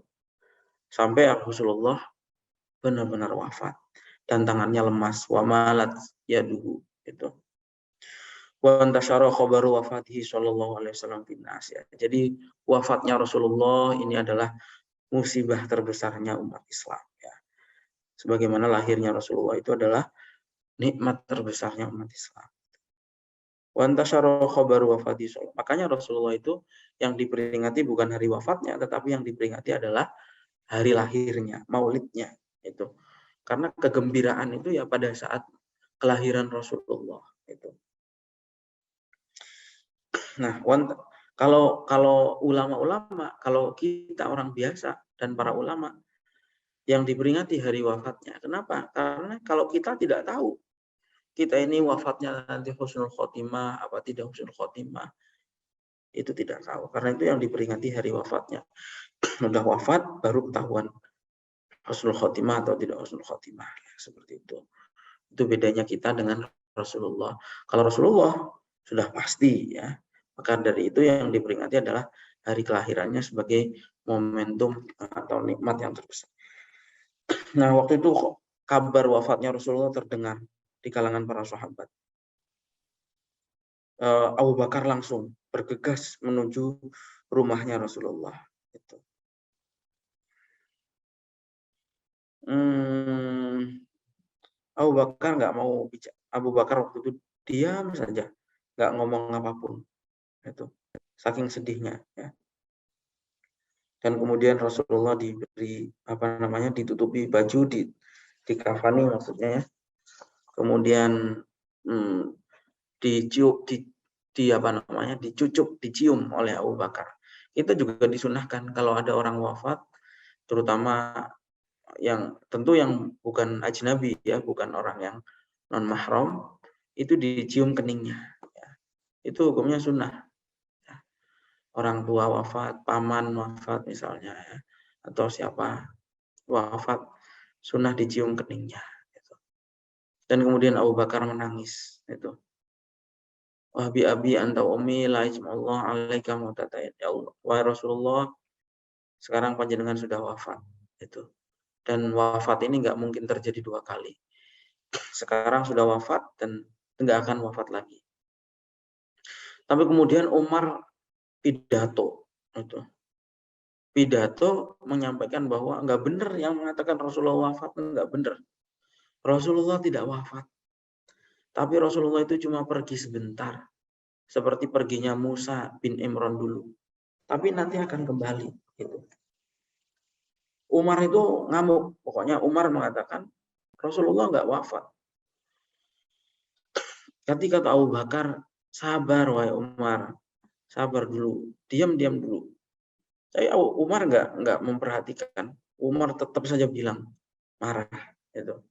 sampai Rasulullah benar-benar wafat dan tangannya lemas, wa malat yaduhu. Itu. Wa antashara khabaru wafatihi sallallahu alaihi wasallam bin nas. Jadi wafatnya Rasulullah ini adalah musibah terbesarnya umat Islam ya. Sebagaimana lahirnya Rasulullah itu adalah nikmat terbesarnya umat Islam. Wa antashara khabaru wafatihi. Makanya Rasulullah itu yang diperingati bukan hari wafatnya, tetapi yang diperingati adalah hari lahirnya, maulidnya itu. Karena kegembiraan itu ya pada saat kelahiran Rasulullah itu. Nah, kalau ulama-ulama, kalau kita orang biasa dan para ulama yang diperingati hari wafatnya, kenapa? Karena kalau kita tidak tahu kita ini wafatnya nanti husnul khotimah apa tidak husnul khotimah, itu tidak tahu. Karena itu yang diperingati hari wafatnya. Sudah wafat baru ketahuan husnul khotimah atau tidak husnul khotimah, seperti itu. Itu bedanya kita dengan Rasulullah. Kalau Rasulullah sudah pasti ya, maka dari itu yang diperingati adalah hari kelahirannya sebagai momentum atau nikmat yang terbesar. Nah, waktu itu kabar wafatnya Rasulullah terdengar di kalangan para sahabat. Abu Bakar langsung bergegas menuju rumahnya Rasulullah. Itu. Abu Bakar nggak mau bicara. Abu Bakar waktu itu diam saja, nggak ngomong apapun. Itu saking sedihnya. Ya. Dan kemudian Rasulullah diberi ditutupi baju, dikafani maksudnya ya. Kemudian dicium oleh Abu Bakar. Itu juga disunahkan kalau ada orang wafat, terutama yang tentu yang bukan ajnabi ya, bukan orang yang non mahram, itu dicium keningnya. Ya. Itu hukumnya sunnah. Ya. Orang tua wafat, paman wafat misalnya, ya. Atau siapa wafat, sunnah dicium keningnya. Gitu. Dan kemudian Abu Bakar menangis. Itu. Wahbi abi anta ummi la ismallah alaika mutatayat. Ya Allah, wahai Rasulullah, sekarang panjenengan sudah wafat. Itu. Dan wafat ini nggak mungkin terjadi dua kali. Sekarang sudah wafat dan nggak akan wafat lagi. Tapi kemudian Umar pidato. Itu. Pidato menyampaikan bahwa nggak benar yang mengatakan Rasulullah wafat, nggak benar. Rasulullah tidak wafat. Tapi Rasulullah itu cuma pergi sebentar. Seperti perginya Musa bin Imran dulu. Tapi nanti akan kembali. Gitu. Umar itu ngamuk. Pokoknya Umar mengatakan Rasulullah nggak wafat. Ketika kata Abu Bakar, sabar wahai Umar. Sabar dulu. Diam dulu. Saya Umar nggak memperhatikan. Umar tetap saja bilang marah. Itu.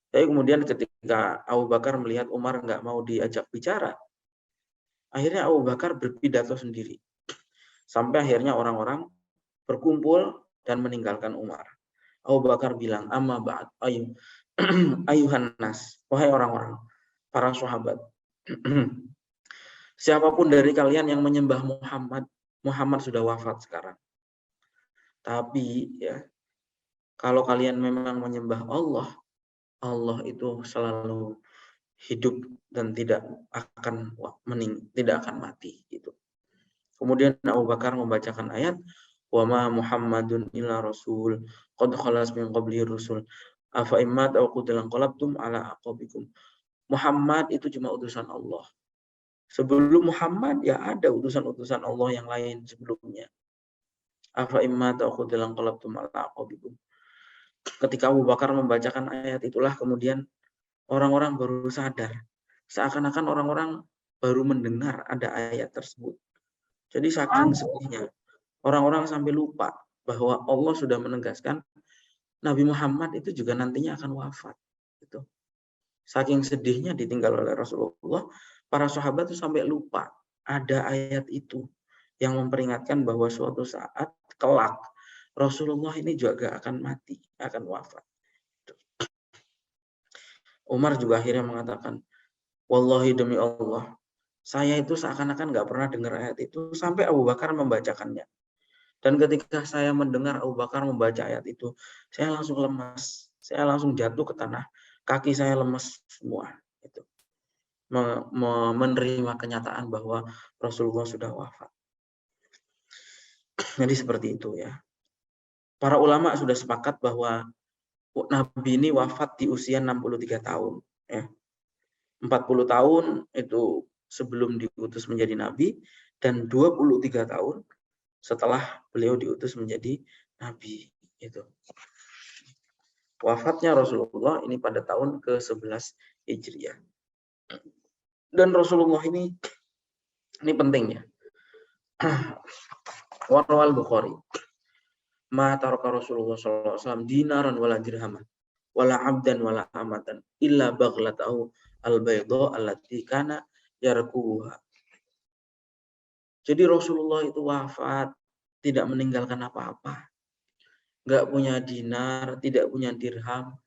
Tapi kemudian ketika Abu Bakar melihat Umar nggak mau diajak bicara, akhirnya Abu Bakar berpidato sendiri. Sampai akhirnya orang-orang berkumpul dan meninggalkan Umar. Abu Bakar bilang, amma ba'd ayuhan nas, wahai orang-orang, para sahabat. Siapapun dari kalian yang menyembah Muhammad, Muhammad sudah wafat sekarang. Tapi ya, kalau kalian memang menyembah Allah, Allah itu selalu hidup dan tidak akan mati gitu. Kemudian Abu Bakar membacakan ayat wa ma Muhammadun illa rasul qad khalas min qabli rusul afa immat aw qutilan qalabtum ala aqabikum. Muhammad itu cuma utusan Allah. Sebelum Muhammad ya ada utusan-utusan Allah yang lain sebelumnya. Afa immat aw qutilan qalabtum ala aqabikum. Ketika Abu Bakar membacakan ayat itulah kemudian orang-orang baru sadar. Seakan-akan orang-orang baru mendengar ada ayat tersebut. Jadi saking sedihnya, orang-orang sampai lupa bahwa Allah sudah menegaskan Nabi Muhammad itu juga nantinya akan wafat. Gitu. Saking sedihnya ditinggal oleh Rasulullah, para sahabat itu sampai lupa ada ayat itu yang memperingatkan bahwa suatu saat kelak Rasulullah ini juga akan mati, akan wafat. Umar juga akhirnya mengatakan, wallahi demi Allah, saya itu seakan-akan nggak pernah dengar ayat itu sampai Abu Bakar membacakannya. Dan ketika saya mendengar Abu Bakar membaca ayat itu, saya langsung lemas, saya langsung jatuh ke tanah, kaki saya lemas semua. Itu menerima kenyataan bahwa Rasulullah sudah wafat. Jadi seperti itu ya. Para ulama sudah sepakat bahwa Nabi ini wafat di usia 63 tahun. Ya. 40 tahun itu sebelum diutus menjadi Nabi, dan 23 tahun setelah beliau diutus menjadi Nabi. Itu. Wafatnya Rasulullah ini pada tahun ke-11 Hijriah. Dan Rasulullah ini penting ya. Warwal Bukhari. Ma taraka Rasulullah sallallahu alaihi wasallam dinaran wala dirhaman wala abdan wala amatan illa baghlatahu al-bayda allati kana yarkuha. Jadi Rasulullah itu wafat tidak meninggalkan apa-apa. Enggak punya dinar, tidak punya dirham,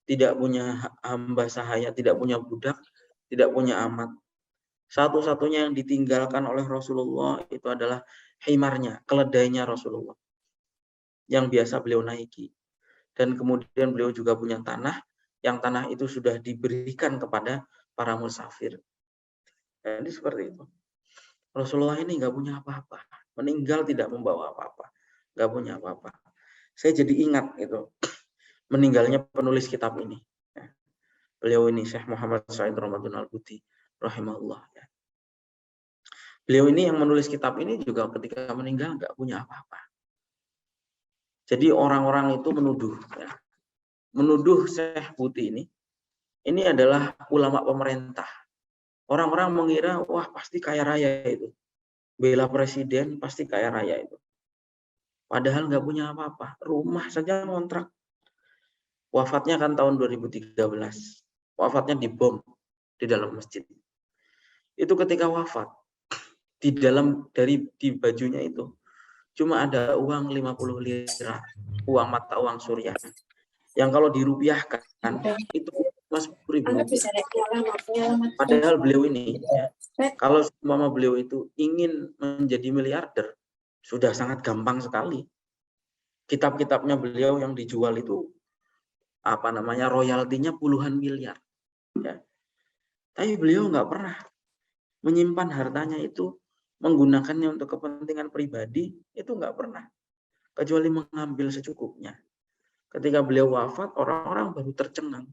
tidak punya hamba sahaya, tidak punya budak, tidak punya amat. Satu-satunya yang ditinggalkan oleh Rasulullah itu adalah himarnya, keledainya Rasulullah yang biasa beliau naiki. Dan kemudian beliau juga punya tanah, yang tanah itu sudah diberikan kepada para musafir. Jadi seperti itu. Rasulullah ini nggak punya apa-apa. Meninggal tidak membawa apa-apa. Nggak punya apa-apa. Saya jadi ingat itu meninggalnya penulis kitab ini. Beliau ini Syekh Muhammad Said Ramadan Al-Buti rahimahullah. Beliau ini yang menulis kitab ini juga ketika meninggal nggak punya apa-apa. Jadi orang-orang itu menuduh Syekh Buti ini adalah ulama pemerintah. Orang-orang mengira, wah pasti kaya raya itu. Bela presiden pasti kaya raya itu. Padahal nggak punya apa-apa. Rumah saja ngontrak. Wafatnya kan tahun 2013. Wafatnya dibom di dalam masjid. Itu ketika wafat, di bajunya itu cuma ada uang 50 lira, uang mata uang Suriah. Yang kalau dirupiahkan itu 10.000 rupiah. Padahal beliau ini ya, kalau mama beliau itu ingin menjadi miliarder sudah sangat gampang sekali. Kitab-kitabnya beliau yang dijual itu royaltinya puluhan miliar. Ya. Tapi beliau nggak pernah menyimpan hartanya itu, menggunakannya untuk kepentingan pribadi, itu nggak pernah. Kecuali mengambil secukupnya. Ketika beliau wafat, orang-orang baru tercengang.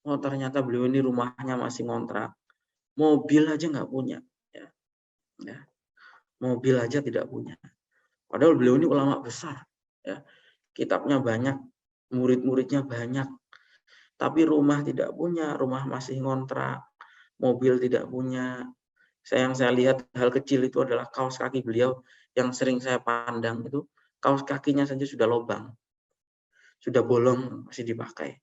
Oh ternyata beliau ini rumahnya masih ngontrak. Mobil aja nggak punya. Ya. Mobil aja tidak punya. Padahal beliau ini ulama besar. Ya. Kitabnya banyak, murid-muridnya banyak. Tapi rumah tidak punya, rumah masih ngontrak. Mobil tidak punya. Yang saya lihat hal kecil itu adalah kaos kaki beliau yang sering saya pandang itu, kaos kakinya saja sudah lubang. Sudah bolong, masih dipakai.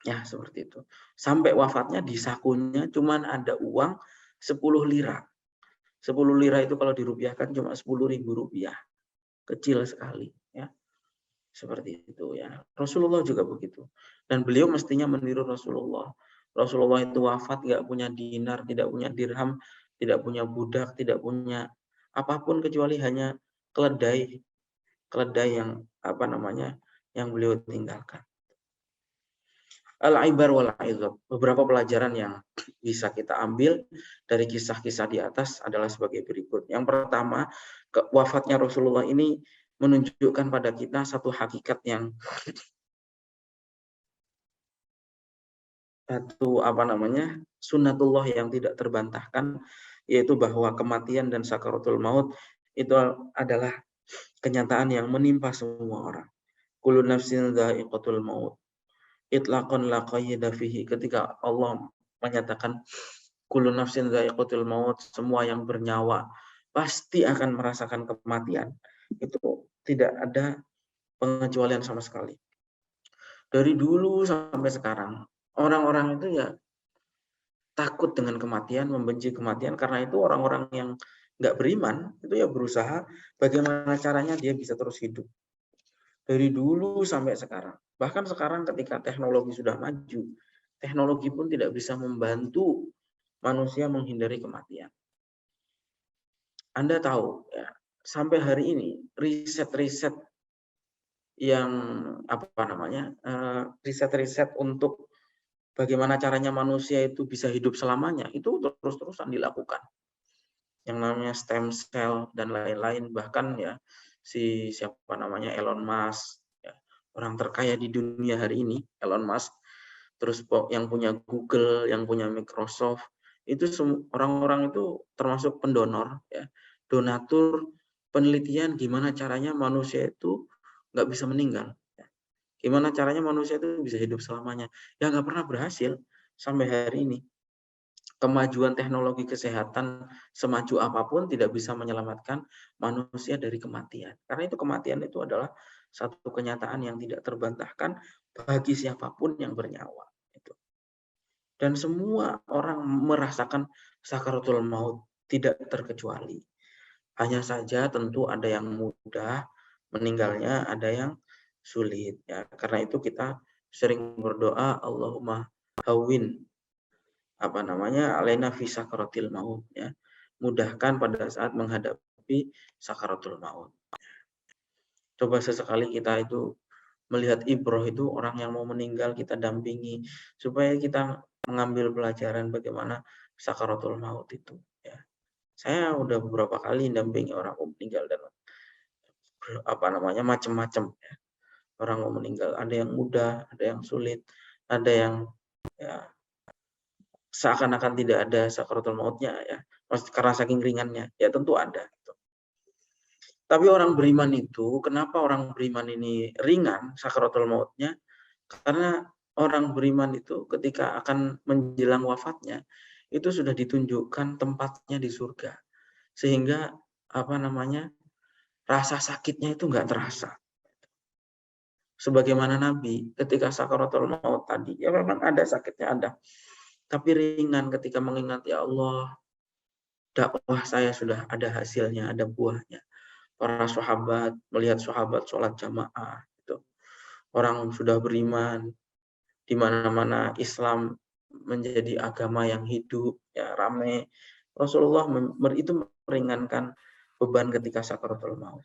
Ya, seperti itu. Sampai wafatnya di sakunya cuman ada uang 10 lira. 10 lira itu kalau dirupiahkan cuma 10.000 rupiah. Kecil sekali, ya. Seperti itu, ya. Rasulullah juga begitu. Dan beliau mestinya meniru Rasulullah. Rasulullah itu wafat nggak punya dinar, tidak punya dirham, tidak punya budak, tidak punya apapun kecuali hanya keledai yang yang beliau tinggalkan. Al-ibar wal izab. Beberapa pelajaran yang bisa kita ambil dari kisah-kisah di atas adalah sebagai berikut. Yang pertama, wafatnya Rasulullah ini menunjukkan pada kita satu hakikat yang sunnatullah yang tidak terbantahkan, yaitu bahwa kematian dan sakaratul maut itu adalah kenyataan yang menimpa semua orang. Kullu nafsin dha'iqatul maut. Itlaqan la qayyida fihi. Ketika Allah menyatakan kullu nafsin dha'iqatul maut, semua yang bernyawa pasti akan merasakan kematian. Itu tidak ada pengecualian sama sekali. Dari dulu sampai sekarang, orang-orang itu ya takut dengan kematian, membenci kematian, karena itu orang-orang yang nggak beriman itu ya berusaha bagaimana caranya dia bisa terus hidup. Dari dulu sampai sekarang. Bahkan sekarang ketika teknologi sudah maju, teknologi pun tidak bisa membantu manusia menghindari kematian. Anda tahu, ya, sampai hari ini riset-riset yang riset-riset untuk bagaimana caranya manusia itu bisa hidup selamanya itu terus-terusan dilakukan. Yang namanya stem cell dan lain-lain, bahkan ya Elon Musk, ya, orang terkaya di dunia hari ini, Elon Musk, terus yang punya Google, yang punya Microsoft, itu orang-orang itu termasuk pendonor, ya, donatur penelitian gimana caranya manusia itu nggak bisa meninggal, ya. Gimana caranya manusia itu bisa hidup selamanya, ya nggak pernah berhasil sampai hari ini. Kemajuan teknologi kesehatan semaju apapun tidak bisa menyelamatkan manusia dari kematian. Karena itu kematian itu adalah satu kenyataan yang tidak terbantahkan bagi siapapun yang bernyawa. Dan semua orang merasakan sakaratul maut, tidak terkecuali. Hanya saja tentu ada yang mudah meninggalnya, ada yang sulit. Ya. Karena itu kita sering berdoa, Allahumma hawin alaina fi sakaratil maut, ya. Mudahkan pada saat menghadapi sakaratul maut. Coba sesekali kita itu melihat ibroh itu orang yang mau meninggal kita dampingi supaya kita mengambil pelajaran bagaimana sakaratul maut itu, ya. Saya udah beberapa kali dampingi orang mau meninggal dan macam-macam, ya. Orang mau meninggal, ada yang mudah, ada yang sulit, ada yang ya seakan-akan tidak ada sakaratul mautnya, ya, karena saking ringannya, ya tentu ada. Tapi orang beriman itu, kenapa orang beriman ini ringan sakaratul mautnya? Karena orang beriman itu ketika akan menjelang wafatnya, itu sudah ditunjukkan tempatnya di surga, sehingga rasa sakitnya itu nggak terasa. Sebagaimana Nabi ketika sakaratul maut tadi, ya memang ada sakitnya, ada. Tapi ringan ketika mengingat, ya Allah, dakwah saya sudah ada hasilnya, ada buahnya. Para sahabat melihat sahabat sholat jamaah, gitu. Orang sudah beriman, di mana-mana Islam menjadi agama yang hidup, ya ramai. Rasulullah itu meringankan beban ketika sakaratul maut.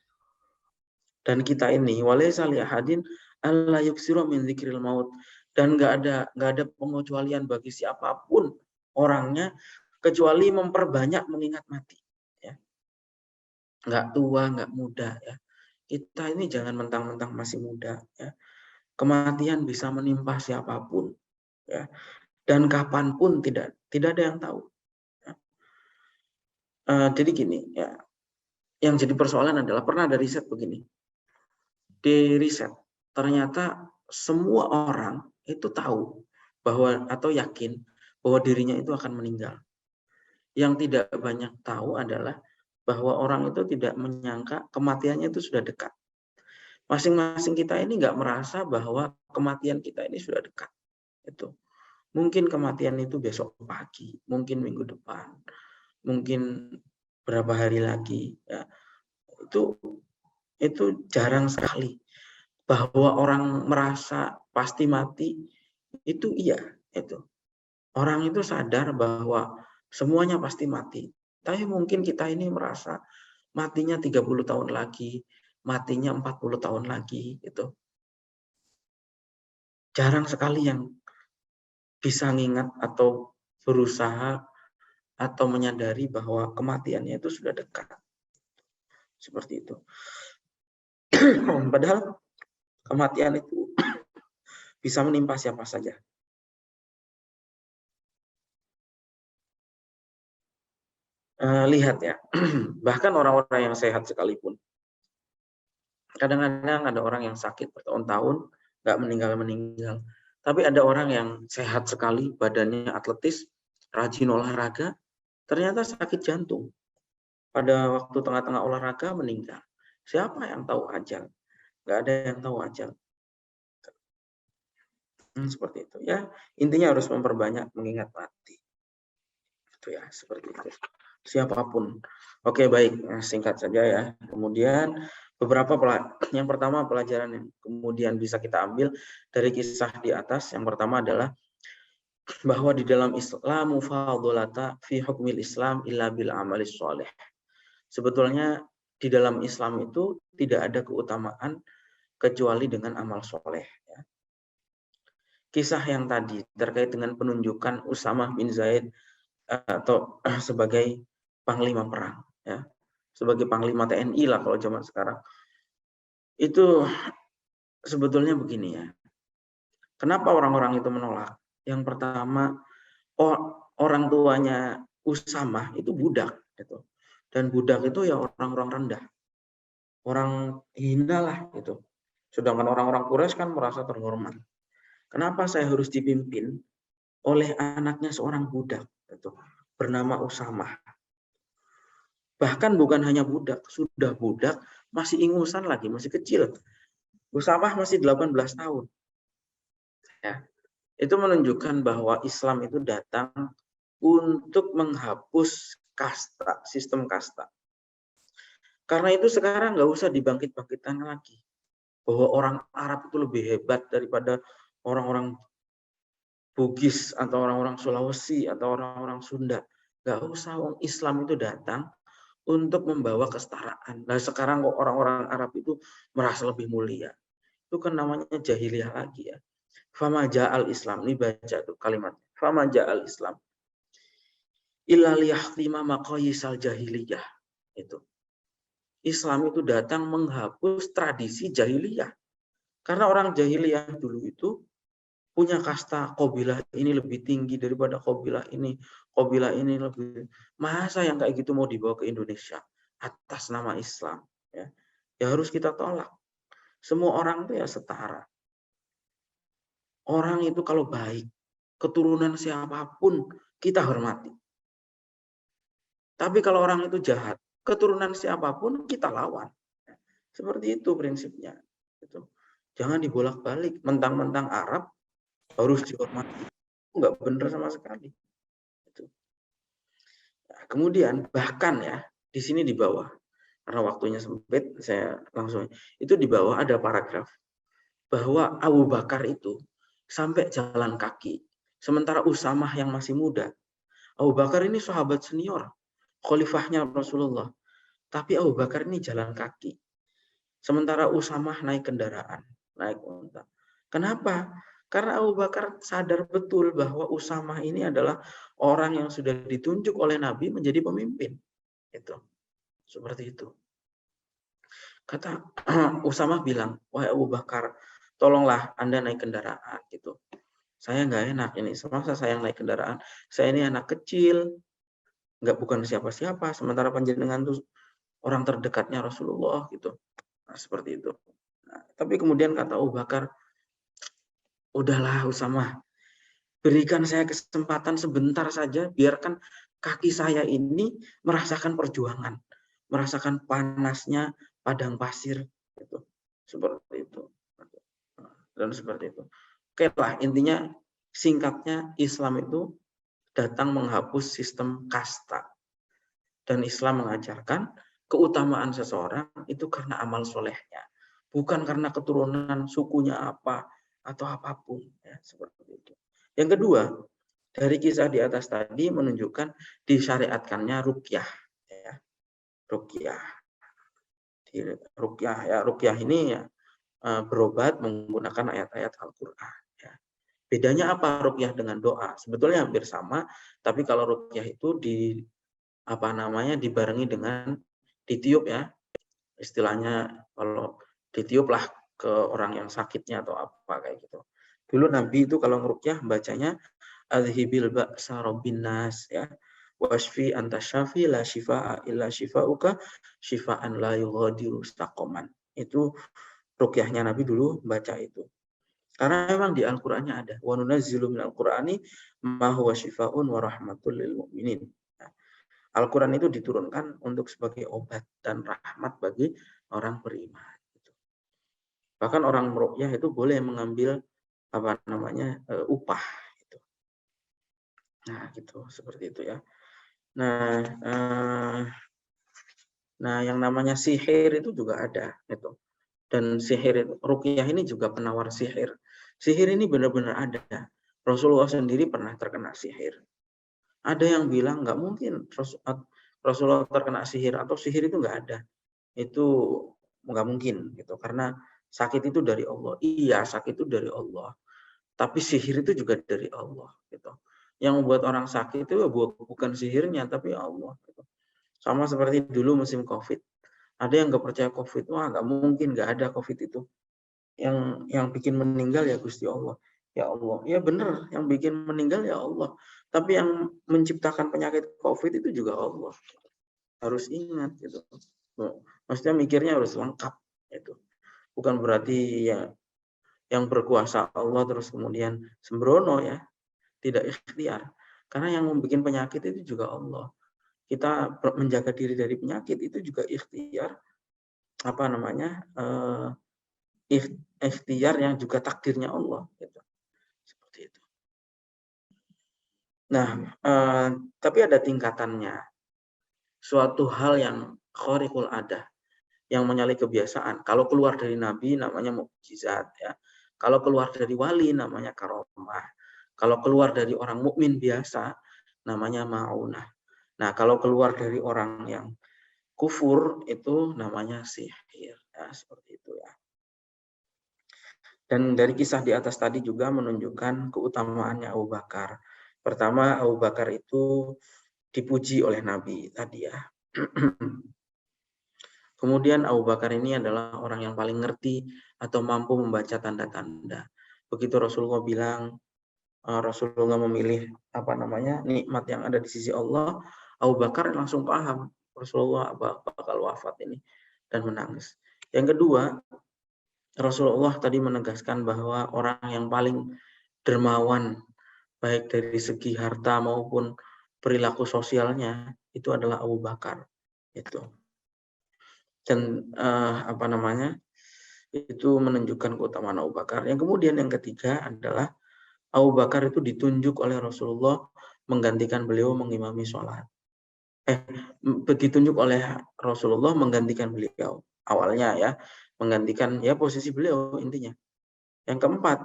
Dan kita ini walaysa li ahadin alla yuksiru min dzikril maut, dan nggak ada pengecualian bagi siapapun orangnya kecuali memperbanyak mengingat mati, ya. Nggak tua, nggak muda, ya. Kita ini jangan mentang-mentang masih muda, ya. Kematian bisa menimpa siapapun, ya. Dan kapanpun tidak ada yang tahu, ya. Jadi gini, ya. Yang jadi persoalan adalah pernah ada riset begini. Di riset ternyata semua orang itu tahu bahwa atau yakin bahwa dirinya itu akan meninggal. Yang tidak banyak tahu adalah bahwa orang itu tidak menyangka kematiannya itu sudah dekat. Masing-masing kita ini nggak merasa bahwa kematian kita ini sudah dekat. Itu mungkin kematian itu besok pagi, mungkin minggu depan, mungkin berapa hari lagi, ya. Itu jarang sekali bahwa orang merasa pasti mati. Itu iya, itu orang itu sadar bahwa semuanya pasti mati. Tapi mungkin kita ini merasa matinya 30 tahun lagi, matinya 40 tahun lagi, itu jarang sekali yang bisa mengingat atau berusaha atau menyadari bahwa kematiannya itu sudah dekat. Seperti itu. Padahal kematian itu bisa menimpa siapa saja. Lihat ya, bahkan orang-orang yang sehat sekalipun. Kadang-kadang ada orang yang sakit bertahun-tahun, nggak meninggal-meninggal. Tapi ada orang yang sehat sekali, badannya atletis, rajin olahraga, ternyata sakit jantung. Pada waktu tengah-tengah olahraga meninggal. Siapa yang tahu ajal? Nggak ada yang tahu ajal. Seperti itu ya. Intinya harus memperbanyak mengingat mati. Itu ya, seperti itu. Siapapun. Oke, baik. Singkat saja ya. Kemudian yang pertama pelajaran yang kemudian bisa kita ambil dari kisah di atas. Yang pertama adalah bahwa di dalam Islam mufadhalata fi hukmil Islam illa bil amalis sholih. Sebetulnya di dalam Islam itu tidak ada keutamaan kecuali dengan amal soleh. Ya. Kisah yang tadi terkait dengan penunjukan Usamah bin Zaid atau sebagai panglima perang, ya, sebagai panglima TNI lah kalau zaman sekarang. Itu sebetulnya begini ya. Kenapa orang-orang itu menolak? Yang pertama, orang tuanya Usamah itu budak, gitu. Dan budak itu ya orang-orang rendah, orang hina lah gitu. Sedangkan orang-orang Quraisy kan merasa terhormat. Kenapa saya harus dipimpin oleh anaknya seorang budak, gitu, bernama Usamah? Bahkan bukan hanya budak, sudah budak, masih ingusan lagi, masih kecil. Usamah masih 18 tahun. Ya. Itu menunjukkan bahwa Islam itu datang untuk menghapus kasta, sistem kasta. Karena itu sekarang nggak usah dibangkit-bangkitkan lagi. Bahwa orang Arab itu lebih hebat daripada orang-orang Bugis atau orang-orang Sulawesi atau orang-orang Sunda. Nggak usah, Islam itu datang untuk membawa kesetaraan. Nah sekarang kok orang-orang Arab itu merasa lebih mulia. Itu kan namanya jahiliyah lagi ya. Fama ja'al Islam. Ini baca tuh kalimatnya. Fama ja'al Islam. Illa liyahtima maqayisal jahiliyah. Itu. Islam itu datang menghapus tradisi jahiliyah. Karena orang jahiliyah dulu itu punya kasta, qabilah ini lebih tinggi daripada qabilah ini lebih. Masa yang kayak gitu mau dibawa ke Indonesia atas nama Islam, ya. Ya harus kita tolak. Semua orang itu ya setara. Orang itu kalau baik, keturunan siapapun kita hormati. Tapi kalau orang itu jahat, keturunan siapapun kita lawan. Seperti itu prinsipnya. Gitu. Jangan dibolak-balik, mentang-mentang Arab harus dihormati. Enggak benar sama sekali. Itu. Nah, kemudian bahkan ya di sini di bawah, karena waktunya sempit, saya langsung itu di bawah ada paragraf bahwa Abu Bakar itu sampai jalan kaki, sementara Usamah yang masih muda. Abu Bakar ini sahabat senior, khalifahnya Rasulullah, tapi Abu Bakar ini jalan kaki, sementara Usamah naik kendaraan, naik unta. Kenapa? Karena Abu Bakar sadar betul bahwa Usamah ini adalah orang yang sudah ditunjuk oleh Nabi menjadi pemimpin. Itu. Seperti itu. Kata Usamah bilang, wahai Abu Bakar, tolonglah Anda naik kendaraan. Gitu. Saya nggak enak ini. Semasa saya naik kendaraan, saya ini anak kecil, bukan siapa-siapa. Sementara panjenengan itu orang terdekatnya Rasulullah. Gitu. Nah, seperti itu. Nah, tapi kemudian kata Abu Bakar, udahlah Usamah, berikan saya kesempatan sebentar saja, biarkan kaki saya ini merasakan perjuangan, merasakan panasnya padang pasir, gitu. Seperti itu. Dan seperti itu. Oke lah, intinya singkatnya Islam itu datang menghapus sistem kasta. Dan Islam mengajarkan keutamaan seseorang itu karena amal solehnya, bukan karena keturunan sukunya apa atau apapun. Ya, seperti itu. Yang kedua, dari kisah di atas tadi menunjukkan disyariatkannya ruqyah. Ya, ruqyah. Ruqyah ya, ruqyah ini ya berobat menggunakan ayat-ayat Al-Quran. Ya. Bedanya apa ruqyah dengan doa? Sebetulnya hampir sama, tapi kalau ruqyah itu dibarengi dengan ditiup ya, istilahnya kalau ditiup lah ke orang yang sakitnya atau apa kayak gitu. Dulu Nabi itu kalau ngeruqyah bacanya adhibil ba'sa rabbin nas ya, wasfi anta syafi la shifaa illa shifauka shifaan la yughadiru saqaman. Itu ruqyahnya Nabi dulu baca itu. Karena memang di Al-Qur'annya ada wa nunazzilu minal qur'ani ma huwa syifaun wa rahmatul lil mu'minin. Al-Quran itu diturunkan untuk sebagai obat dan rahmat bagi orang beriman. Bahkan orang meruqyah itu boleh mengambil upah. Gitu. Nah, gitu seperti itu ya. Nah, yang namanya sihir itu juga ada. Gitu. Dan sihir ruqyah ini juga penawar sihir. Sihir ini benar-benar ada. Rasulullah sendiri pernah terkena sihir. Ada yang bilang nggak mungkin Rasulullah terkena sihir atau sihir itu nggak ada. Itu nggak mungkin gitu karena sakit itu dari Allah. Iya, sakit itu dari Allah. Tapi sihir itu juga dari Allah gitu. Yang membuat orang sakit itu bukan sihirnya tapi Allah gitu. Sama seperti dulu musim Covid. Ada yang nggak percaya Covid, wah nggak mungkin nggak ada Covid itu. Yang bikin meninggal ya Gusti Allah. Ya Allah, ya benar, yang bikin meninggal ya Allah. Tapi yang menciptakan penyakit COVID itu juga Allah. Harus ingat gitu. Maksudnya mikirnya harus lengkap itu. Bukan berarti ya yang berkuasa Allah terus kemudian sembrono ya, tidak ikhtiar. Karena yang membuat penyakit itu juga Allah. Kita menjaga diri dari penyakit itu juga ikhtiar ikhtiar yang juga takdirnya Allah gitu. Seperti itu. Nah, tapi ada tingkatannya. Suatu hal yang khariqul adah, yang menyalahi kebiasaan. Kalau keluar dari Nabi namanya mukjizat ya. Kalau keluar dari wali namanya karomah. Kalau keluar dari orang mukmin biasa namanya ma'unah. Nah, kalau keluar dari orang yang kufur itu namanya sihir. Ya, seperti itu ya. Dan dari kisah di atas tadi juga menunjukkan keutamaannya Abu Bakar. Pertama, Abu Bakar itu dipuji oleh Nabi tadi ya. Kemudian Abu Bakar ini adalah orang yang paling ngerti atau mampu membaca tanda-tanda. Begitu Rasulullah bilang, Rasulullah memilih nikmat yang ada di sisi Allah, Abu Bakar langsung paham Rasulullah bakal wafat ini dan menangis. Yang kedua, Rasulullah tadi menegaskan bahwa orang yang paling dermawan baik dari segi harta maupun perilaku sosialnya itu adalah Abu Bakar. Itu. Dan itu menunjukkan keutamaan Abu Bakar. Yang kemudian yang ketiga adalah Abu Bakar itu ditunjuk oleh Rasulullah menggantikan beliau mengimami sholat. Ditunjuk oleh Rasulullah menggantikan beliau awalnya ya, menggantikan ya posisi beliau intinya. Yang keempat,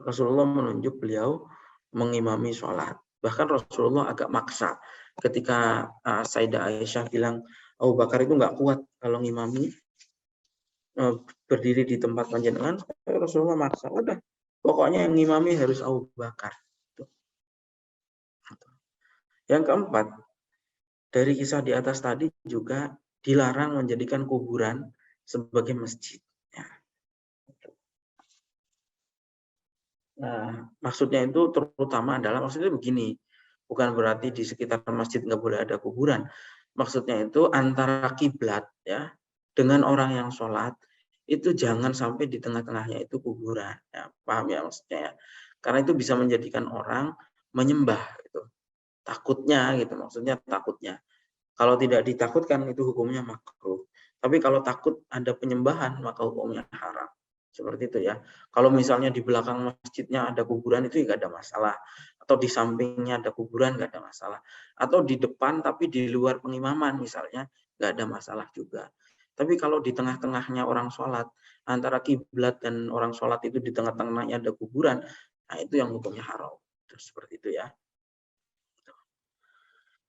Rasulullah menunjuk beliau mengimami sholat. Bahkan Rasulullah agak maksa ketika Sayyidah Aisyah bilang Abu Bakar itu nggak kuat kalau ngimami berdiri di tempat panjenengan. Rasulullah maksa, udah pokoknya yang ngimami harus Abu Bakar. Yang keempat, dari kisah di atas tadi juga dilarang menjadikan kuburan sebagai masjid. Nah, maksudnya itu terutama adalah maksudnya begini, bukan berarti di sekitar masjid nggak boleh ada kuburan. Maksudnya itu antara kiblat ya dengan orang yang sholat itu jangan sampai di tengah-tengahnya itu kuburan. Ya, paham ya maksudnya ya? Karena itu bisa menjadikan orang menyembah gitu. Takutnya gitu, maksudnya takutnya. Kalau tidak ditakutkan itu hukumnya makruh. Tapi kalau takut ada penyembahan maka hukumnya haram. Seperti itu ya. Kalau misalnya di belakang masjidnya ada kuburan itu nggak ada masalah. atau di sampingnya ada kuburan nggak ada masalah, atau di depan tapi di luar pengimaman misalnya nggak ada masalah juga. Tapi kalau di tengah-tengahnya orang sholat, antara kiblat dan orang sholat itu di tengah-tengahnya ada kuburan, nah itu yang hukumnya haram. Seperti itu ya.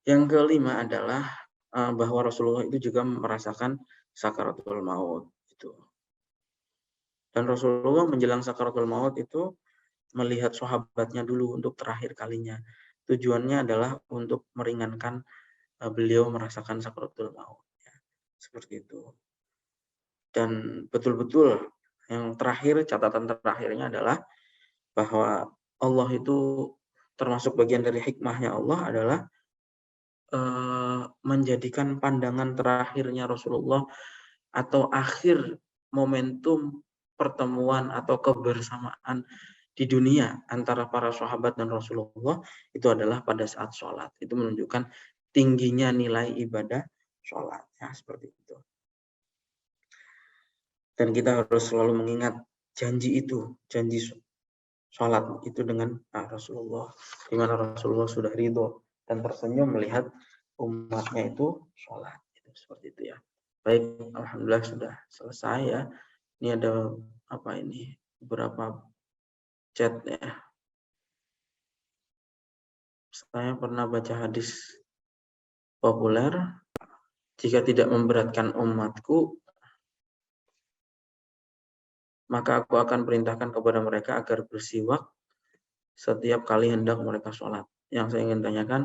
Yang kelima adalah bahwa Rasulullah itu juga merasakan sakaratul maut. Dan Rasulullah menjelang sakaratul maut itu melihat sahabatnya dulu untuk terakhir kalinya. Tujuannya adalah untuk meringankan beliau merasakan sakaratul maut. Ya. Seperti itu. Dan betul-betul yang terakhir, catatan terakhirnya adalah bahwa Allah itu termasuk bagian dari hikmahnya Allah adalah menjadikan pandangan terakhirnya Rasulullah atau akhir momentum pertemuan atau kebersamaan di dunia antara para sahabat dan Rasulullah itu adalah pada saat sholat. Itu menunjukkan tingginya nilai ibadah sholat. Ya, seperti itu. Dan kita harus selalu mengingat janji itu, janji sholat itu dengan Rasulullah, di mana Rasulullah sudah ridho dan tersenyum melihat umatnya itu sholat. Itu seperti itu ya. Baik, alhamdulillah sudah selesai ya. Ini ada beberapa chat ya. Saya pernah baca hadis populer, jika tidak memberatkan umatku, maka aku akan perintahkan kepada mereka agar bersiwak setiap kali hendak mereka sholat. Yang saya ingin tanyakan,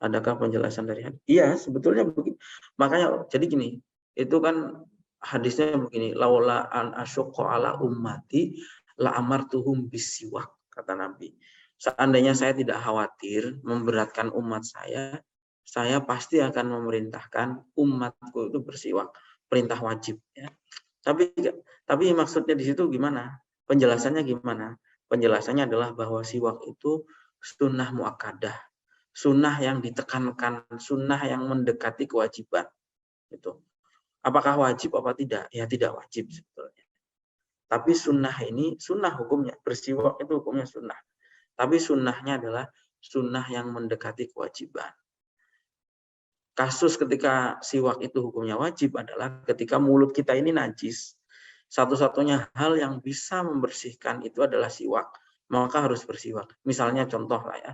adakah penjelasan dari hadis? Iya, sebetulnya begini. Makanya jadi gini, itu kan hadisnya begini, laula an asyqa ala ummati la amartuhum bisiwak, kata Nabi. Seandainya saya tidak khawatir memberatkan umat saya pasti akan memerintahkan umatku itu bersiwak, perintah wajib ya. Tapi maksudnya di situ gimana? Penjelasannya gimana? Penjelasannya adalah bahwa siwak itu sunnah muakkadah, sunnah yang ditekankan, sunnah yang mendekati kewajiban. Itu. Apakah wajib apa tidak? Ya tidak wajib sebetulnya. Tapi sunnah ini, sunnah hukumnya, bersiwak itu hukumnya sunnah. Tapi sunnahnya adalah sunnah yang mendekati kewajiban. Kasus ketika siwak itu hukumnya wajib adalah ketika mulut kita ini najis. Satu-satunya hal yang bisa membersihkan itu adalah siwak. Maka harus bersiwak. Misalnya contoh lah ya.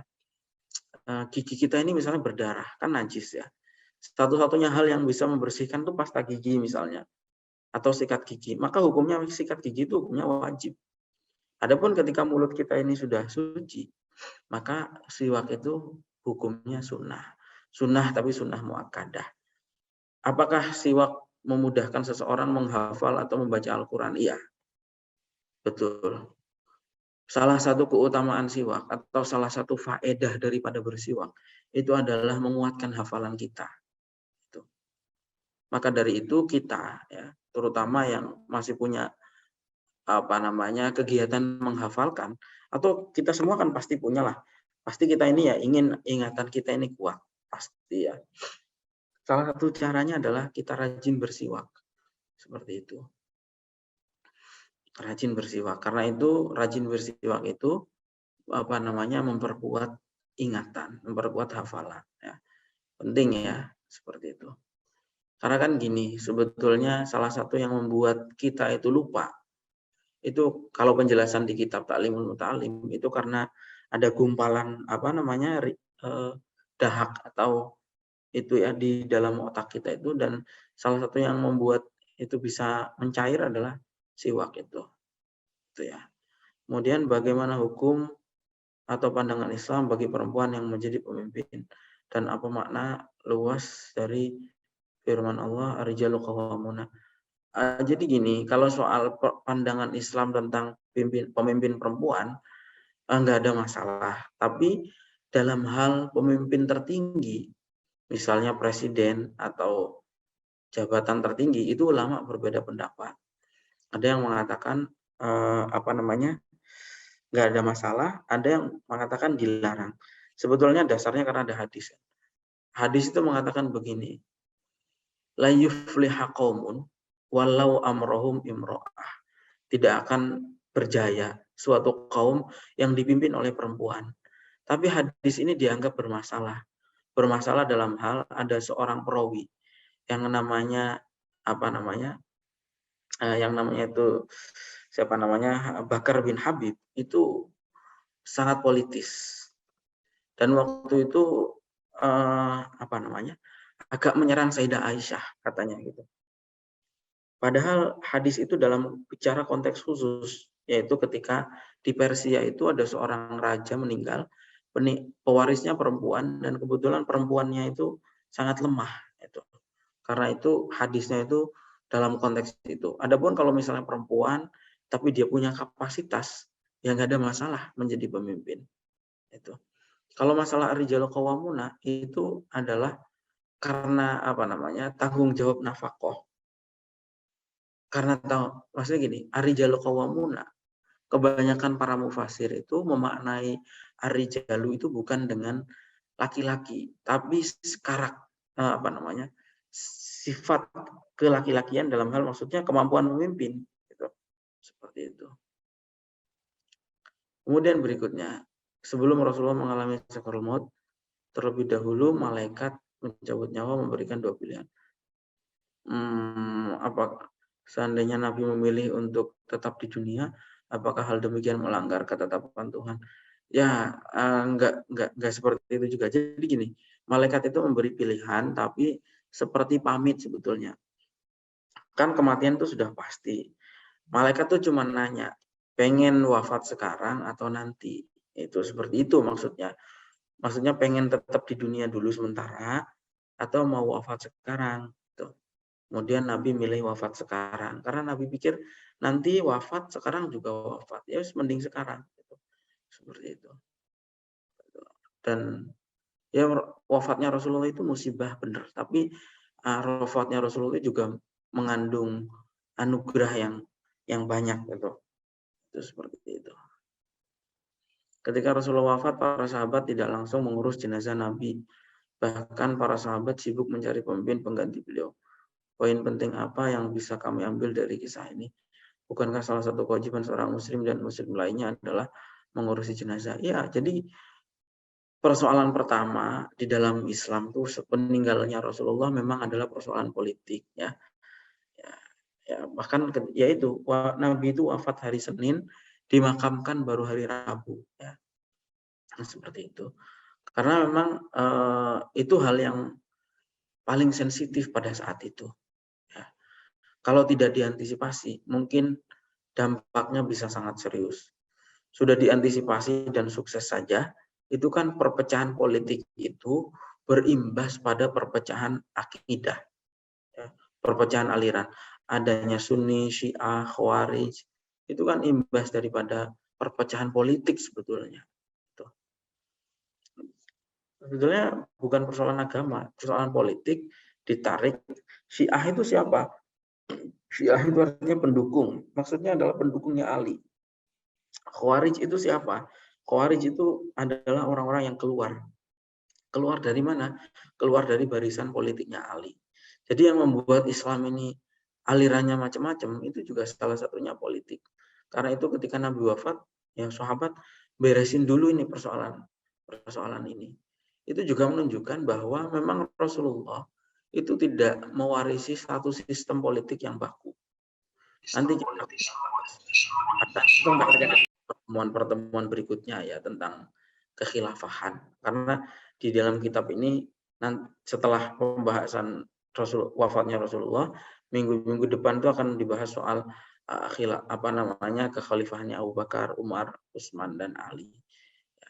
Gigi kita ini misalnya berdarah, kan najis ya. Satu-satunya hal yang bisa membersihkan itu pasta gigi misalnya. Atau sikat gigi. Maka hukumnya sikat gigi itu hukumnya wajib. Adapun ketika mulut kita ini sudah suci, maka siwak itu hukumnya sunnah. Sunnah tapi sunnah muakkadah. Apakah siwak memudahkan seseorang menghafal atau membaca Al-Quran? Iya, betul. Salah satu keutamaan siwak atau salah satu faedah daripada bersiwak itu adalah menguatkan hafalan kita. Itu. Maka dari itu kita, ya, terutama yang masih punya kegiatan menghafalkan, atau kita semua kan pasti punya lah. Pasti kita ini ya ingin ingatan kita ini kuat, pasti ya. Salah satu caranya adalah kita rajin bersiwak. Seperti itu. Rajin bersiwak. Karena itu rajin bersiwak itu memperkuat ingatan, memperkuat hafalan ya. Penting ya, seperti itu. Karena kan gini, sebetulnya salah satu yang membuat kita itu lupa itu kalau penjelasan di kitab Ta'limul Muta'allim itu karena ada gumpalan dahak atau itu ya di dalam otak kita itu, dan salah satu yang membuat itu bisa mencair adalah siwak itu ya. Kemudian bagaimana hukum atau pandangan Islam bagi perempuan yang menjadi pemimpin, dan apa makna luas dari firman Allah ar-rijalu qawwamuna. Jadi gini, kalau soal pandangan Islam tentang pemimpin perempuan nggak ada masalah. Tapi dalam hal pemimpin tertinggi, misalnya presiden atau jabatan tertinggi, itu ulama berbeda pendapat. Ada yang mengatakan nggak ada masalah, ada yang mengatakan dilarang. Sebetulnya dasarnya karena ada hadis. Hadis itu mengatakan begini, la yufliha qaumun walau amrohum imro'ah. Tidak akan berjaya suatu kaum yang dipimpin oleh perempuan. Tapi hadis ini dianggap bermasalah. Bermasalah dalam hal ada seorang perawi yang namanya yang namanya itu siapa namanya Bakar bin Habib, itu sangat politis. Dan waktu itu agak menyerang Sayyidah Aisyah katanya gitu. Padahal hadis itu dalam bicara konteks khusus, yaitu ketika di Persia itu ada seorang raja meninggal, pewarisnya perempuan, dan kebetulan perempuannya itu sangat lemah itu. Karena itu hadisnya itu dalam konteks itu. Adapun kalau misalnya perempuan tapi dia punya kapasitas, ya nggak ada masalah menjadi pemimpin. Itu. Kalau masalah ar-rijalu qawwamuna itu adalah karena tanggung jawab nafkah. Karena maksudnya gini, ar-rijalu qawwamuna, kebanyakan para mufasir itu memaknai ar-rijalu itu bukan dengan laki-laki, tapi sifat kelaki-lakian dalam hal maksudnya kemampuan memimpin gitu. Seperti itu. Kemudian berikutnya, sebelum Rasulullah mengalami sakaratul maut, terlebih dahulu malaikat mencabut nyawa memberikan dua pilihan. Seandainya Nabi memilih untuk tetap di dunia, apakah hal demikian melanggar ketetapan Tuhan? Ya, enggak seperti itu juga. Jadi gini, malaikat itu memberi pilihan, tapi seperti pamit sebetulnya. Kan kematian itu sudah pasti. Malaikat tuh cuma nanya, pengen wafat sekarang atau nanti? Itu seperti itu maksudnya. Maksudnya pengen tetap di dunia dulu sementara, atau mau wafat sekarang. Tuh. Kemudian Nabi milih wafat sekarang. Karena Nabi pikir nanti wafat, sekarang juga wafat. Ya mending sekarang. Seperti itu. Dan ya wafatnya Rasulullah itu musibah benar. Tapi wafatnya Rasulullah juga mengandung anugerah yang banyak gitu. Itu seperti itu. Ketika Rasulullah wafat, para sahabat tidak langsung mengurus jenazah Nabi. Bahkan para sahabat sibuk mencari pemimpin pengganti beliau. Poin penting apa yang bisa kami ambil dari kisah ini? Bukankah salah satu kewajiban seorang muslim dan muslim lainnya adalah mengurusi jenazah? Ya, jadi persoalan pertama di dalam Islam itu peninggalannya Rasulullah memang adalah persoalan politik ya. Ya, bahkan yaitu Nabi itu wafat hari Senin, dimakamkan baru hari Rabu ya. Seperti itu. Karena memang itu hal yang paling sensitif pada saat itu. Ya. Kalau tidak diantisipasi, mungkin dampaknya bisa sangat serius. Sudah diantisipasi dan sukses saja, itu kan perpecahan politik itu berimbas pada perpecahan akidah, ya. Perpecahan aliran. Adanya Sunni, Syiah, Khawarij, itu kan imbas daripada perpecahan politik sebetulnya. Sebetulnya bukan persoalan agama, persoalan politik ditarik. Syiah itu siapa? Syiah itu artinya pendukung. Maksudnya adalah pendukungnya Ali. Khawarij itu siapa? Khawarij itu adalah orang-orang yang keluar. Keluar dari mana? Keluar dari barisan politiknya Ali. Jadi yang membuat Islam ini alirannya macam-macam itu juga salah satunya politik. Karena itu ketika Nabi wafat, ya sahabat beresin dulu ini persoalan ini. Itu juga menunjukkan bahwa memang Rasulullah itu tidak mewarisi satu sistem politik yang baku. Nanti kita ada pertemuan berikutnya ya tentang kekhilafahan. Karena di dalam kitab ini setelah pembahasan wafatnya Rasulullah, minggu-minggu depan itu akan dibahas soal kekhalifahannya Abu Bakar, Umar, Utsman dan Ali.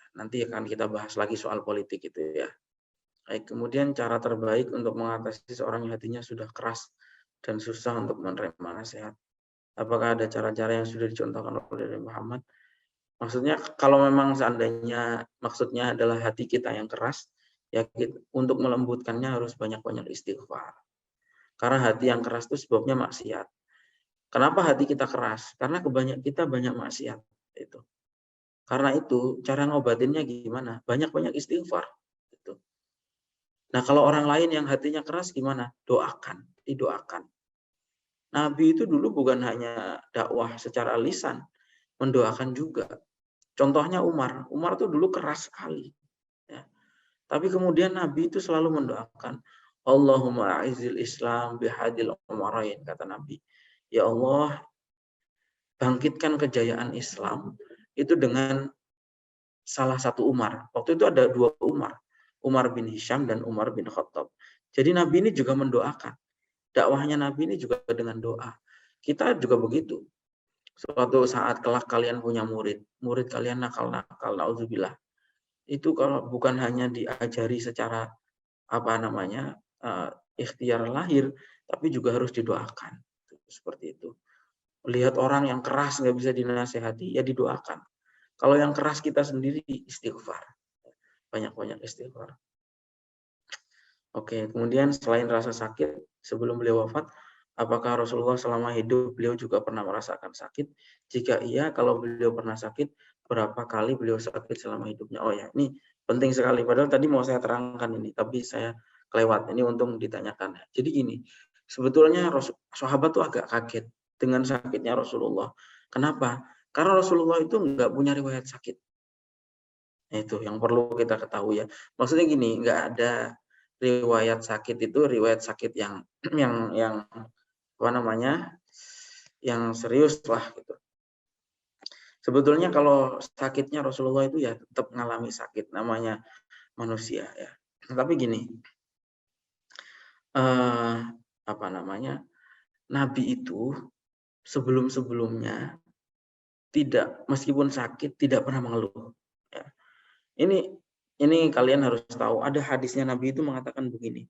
Nanti akan kita bahas lagi soal politik itu ya. Baik, kemudian cara terbaik untuk mengatasi seorang yang hatinya sudah keras dan susah untuk menerima nasihat. Apakah ada cara-cara yang sudah dicontohkan oleh Muhammad? Maksudnya kalau memang seandainya maksudnya adalah hati kita yang keras, ya untuk melembutkannya harus banyak-banyak istighfar. Karena hati yang keras itu sebabnya maksiat. Kenapa hati kita keras? Karena kita banyak maksiat itu. Karena itu cara ngobatinnya gimana? Banyak-banyak istighfar. Gitu. Nah kalau orang lain yang hatinya keras gimana? Doakan, didoakan. Nabi itu dulu bukan hanya dakwah secara lisan, mendoakan juga. Contohnya Umar. Umar tuh dulu keras sekali. Ya. Tapi kemudian Nabi itu selalu mendoakan, Allahumma a'izil Islam bihadil umarain, kata Nabi. Ya Allah, bangkitkan kejayaan Islam itu dengan salah satu Umar. Waktu itu ada dua Umar. Umar bin Hisham dan Umar bin Khattab. Jadi Nabi ini juga mendoakan. Dakwahnya Nabi ini juga dengan doa. Kita juga begitu. Suatu saat kelak kalian punya murid kalian nakal-nakal, naudzubillah. Itu kalau bukan hanya diajari secara ikhtiar lahir, tapi juga harus didoakan. Seperti itu. Lihat orang yang keras nggak bisa dinasehati, ya didoakan. Kalau yang keras kita sendiri, istighfar. Banyak-banyak istighfar. Oke, kemudian selain rasa sakit, sebelum beliau wafat, apakah Rasulullah selama hidup beliau juga pernah merasakan sakit? Jika iya, kalau beliau pernah sakit, berapa kali beliau sakit selama hidupnya? Oh ya, ini penting sekali. Padahal tadi mau saya terangkan ini, tapi saya kelewat. Ini untung ditanyakan. Jadi gini, sebetulnya sahabat tuh agak kaget dengan sakitnya Rasulullah. Kenapa? Karena Rasulullah itu nggak punya riwayat sakit. Itu yang perlu kita ketahui ya. Maksudnya gini, nggak ada riwayat sakit itu riwayat sakit yang yang serius lah gitu. Sebetulnya kalau sakitnya Rasulullah itu ya tetap mengalami sakit, namanya manusia ya. Tapi gini, Nabi itu sebelum-sebelumnya tidak, meskipun sakit, tidak pernah mengeluh. Ya. Ini kalian harus tahu, ada hadisnya Nabi itu mengatakan begini,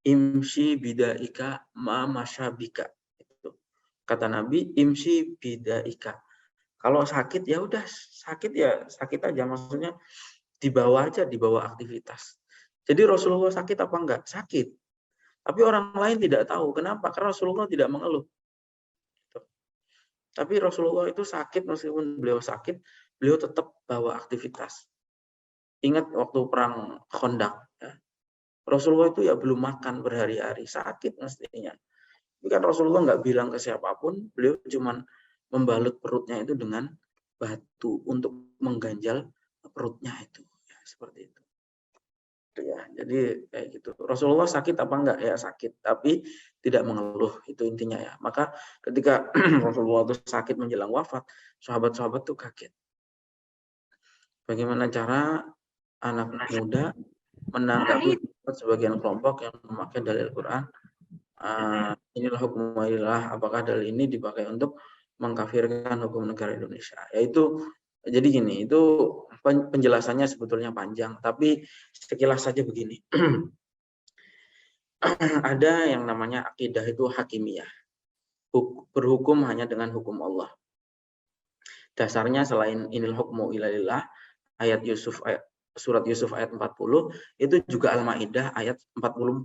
imshi bidaika ma masyabika. Itu. Kata Nabi, imshi bidaika. Kalau sakit ya udah sakit aja, maksudnya dibawa aktivitas. Jadi Rasulullah sakit apa enggak? Sakit. Tapi orang lain tidak tahu. Kenapa? Karena Rasulullah tidak mengeluh. Tapi Rasulullah itu sakit, meskipun beliau sakit, beliau tetap bawa aktivitas. Ingat waktu perang Khandaq, ya. Rasulullah itu ya belum makan berhari-hari, sakit mestinya. Tapi kan Rasulullah nggak bilang ke siapapun, beliau cuma membalut perutnya itu dengan batu untuk mengganjal perutnya itu. Ya, seperti itu. Ya, jadi kayak gitu. Rasulullah sakit apa enggak? Ya sakit, tapi tidak mengeluh. Itu intinya ya. Maka ketika Rasulullah itu sakit menjelang wafat, sahabat-sahabat tuh kaget. Bagaimana cara anak muda menanggapi sebagian kelompok yang memakai dalil Quran? Inilah hukum Allah. Apakah dalil ini dipakai untuk mengkafirkan hukum negara Indonesia? Yaitu jadi gini, itu penjelasannya sebetulnya panjang, tapi sekilas saja begini. Ada yang namanya akidah itu hakimiyah, berhukum hanya dengan hukum Allah. Dasarnya selain inil hukmu ilalillah, surat Yusuf ayat 40, itu juga Al-Maidah ayat 44.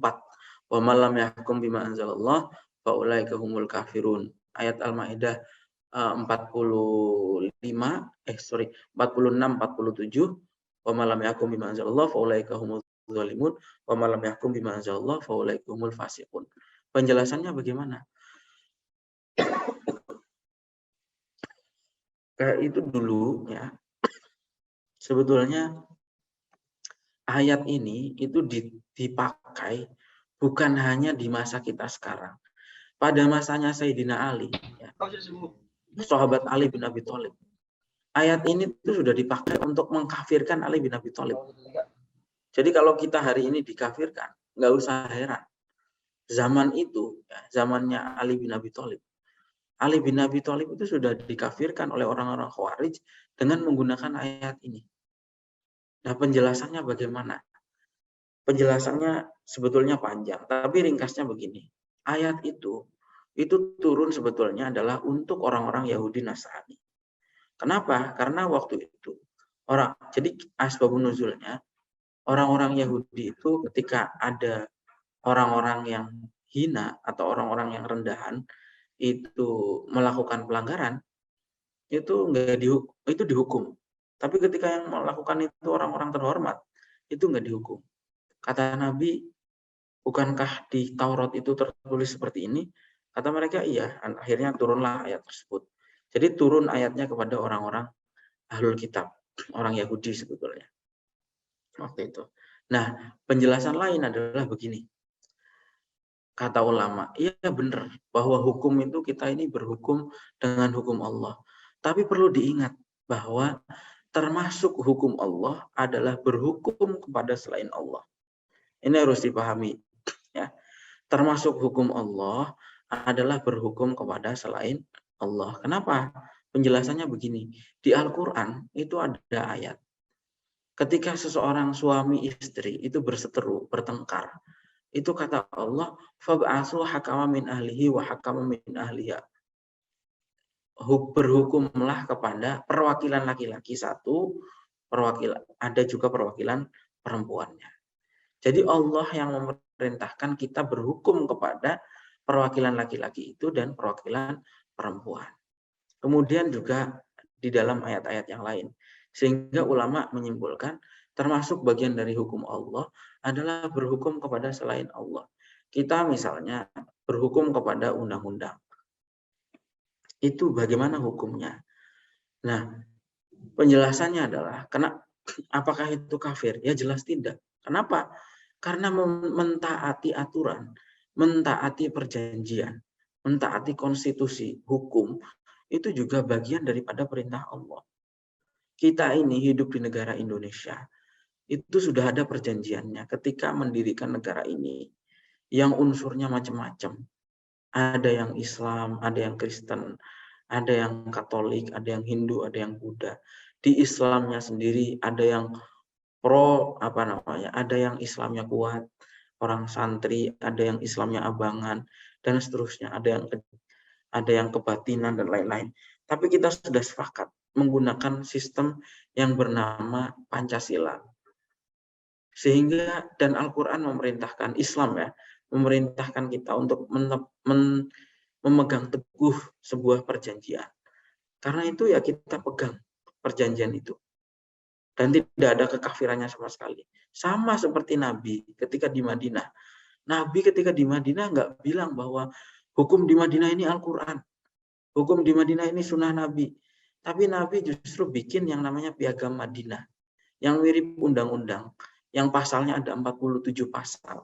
Wa man lam yahkum bima anzalallah fa ulaika humul kafirun. Ayat Al-Maidah 46 47, wa man lam yahkum bima anzalallah fa ulaika humul zalimun wa man lam yahkum bima anzalallah fa ulaika humul fasiqun. Penjelasannya bagaimana? Kayak itu dulu ya. Sebetulnya ayat ini itu dipakai bukan hanya di masa kita sekarang. Pada masanya Sayyidina Ali, ya, sahabat Ali bin Abi Thalib. Ayat ini itu sudah dipakai untuk mengkafirkan Ali bin Abi Thalib. Jadi kalau kita hari ini dikafirkan, nggak usah heran. Zaman itu, ya, zamannya Ali bin Abi Thalib. Ali bin Abi Thalib itu sudah dikafirkan oleh orang-orang Khawarij dengan menggunakan ayat ini. Nah, penjelasannya bagaimana? Penjelasannya sebetulnya panjang, tapi ringkasnya begini. Ayat itu turun sebetulnya adalah untuk orang-orang Yahudi Nasrani. Kenapa? Karena waktu itu jadi asbabun nuzulnya, orang-orang Yahudi itu ketika ada orang-orang yang hina atau orang-orang yang rendahan itu melakukan pelanggaran, itu dihukum. Tapi ketika yang melakukan itu orang-orang terhormat, itu nggak dihukum. Kata Nabi, bukankah di Taurat itu tertulis seperti ini? Kata mereka, iya. Akhirnya turunlah ayat tersebut. Jadi turun ayatnya kepada orang-orang Ahlul Kitab, orang Yahudi sebetulnya waktu itu. Nah, penjelasan lain adalah begini. Kata ulama, iya benar bahwa hukum itu kita ini berhukum dengan hukum Allah. Tapi perlu diingat bahwa termasuk hukum Allah adalah berhukum kepada selain Allah. Ini harus dipahami, ya. Termasuk hukum Allah adalah berhukum kepada selain Allah. Kenapa? Penjelasannya begini. Di Al-Qur'an itu ada ayat. Ketika seseorang suami istri itu berseteru, bertengkar, itu kata Allah, fab'asu hakama min ahlihi wa hakama min ahliha. Berhukumlah kepada perwakilan laki-laki satu, ada juga perwakilan perempuannya. Jadi Allah yang memerintahkan kita berhukum kepada perwakilan laki-laki itu dan perwakilan perempuan. Kemudian juga di dalam ayat-ayat yang lain. Sehingga ulama menyimpulkan termasuk bagian dari hukum Allah adalah berhukum kepada selain Allah. Kita misalnya berhukum kepada undang-undang. Itu bagaimana hukumnya? Nah, penjelasannya adalah apakah itu kafir? Ya jelas tidak. Kenapa? Karena mentaati aturan, mentaati perjanjian, mentaati konstitusi, hukum, itu juga bagian daripada perintah Allah. Kita ini hidup di negara Indonesia, itu sudah ada perjanjiannya ketika mendirikan negara ini, yang unsurnya macam-macam. Ada yang Islam, ada yang Kristen, ada yang Katolik, ada yang Hindu, ada yang Buddha. Di Islamnya sendiri ada yang ada yang Islamnya kuat, orang santri, ada yang Islamnya abangan, dan seterusnya. Ada yang kebatinan dan lain-lain. Tapi kita sudah sepakat menggunakan sistem yang bernama Pancasila. Sehingga dan Al-Quran memerintahkan, Islam ya, memerintahkan kita untuk memegang teguh sebuah perjanjian. Karena itu ya kita pegang perjanjian itu. Dan tidak ada kekafirannya sama sekali. Sama seperti Nabi ketika di Madinah. Nabi ketika di Madinah nggak bilang bahwa hukum di Madinah ini Al-Quran. Hukum di Madinah ini sunnah Nabi. Tapi Nabi justru bikin yang namanya Piagam Madinah. Yang mirip undang-undang. Yang pasalnya ada 47 pasal.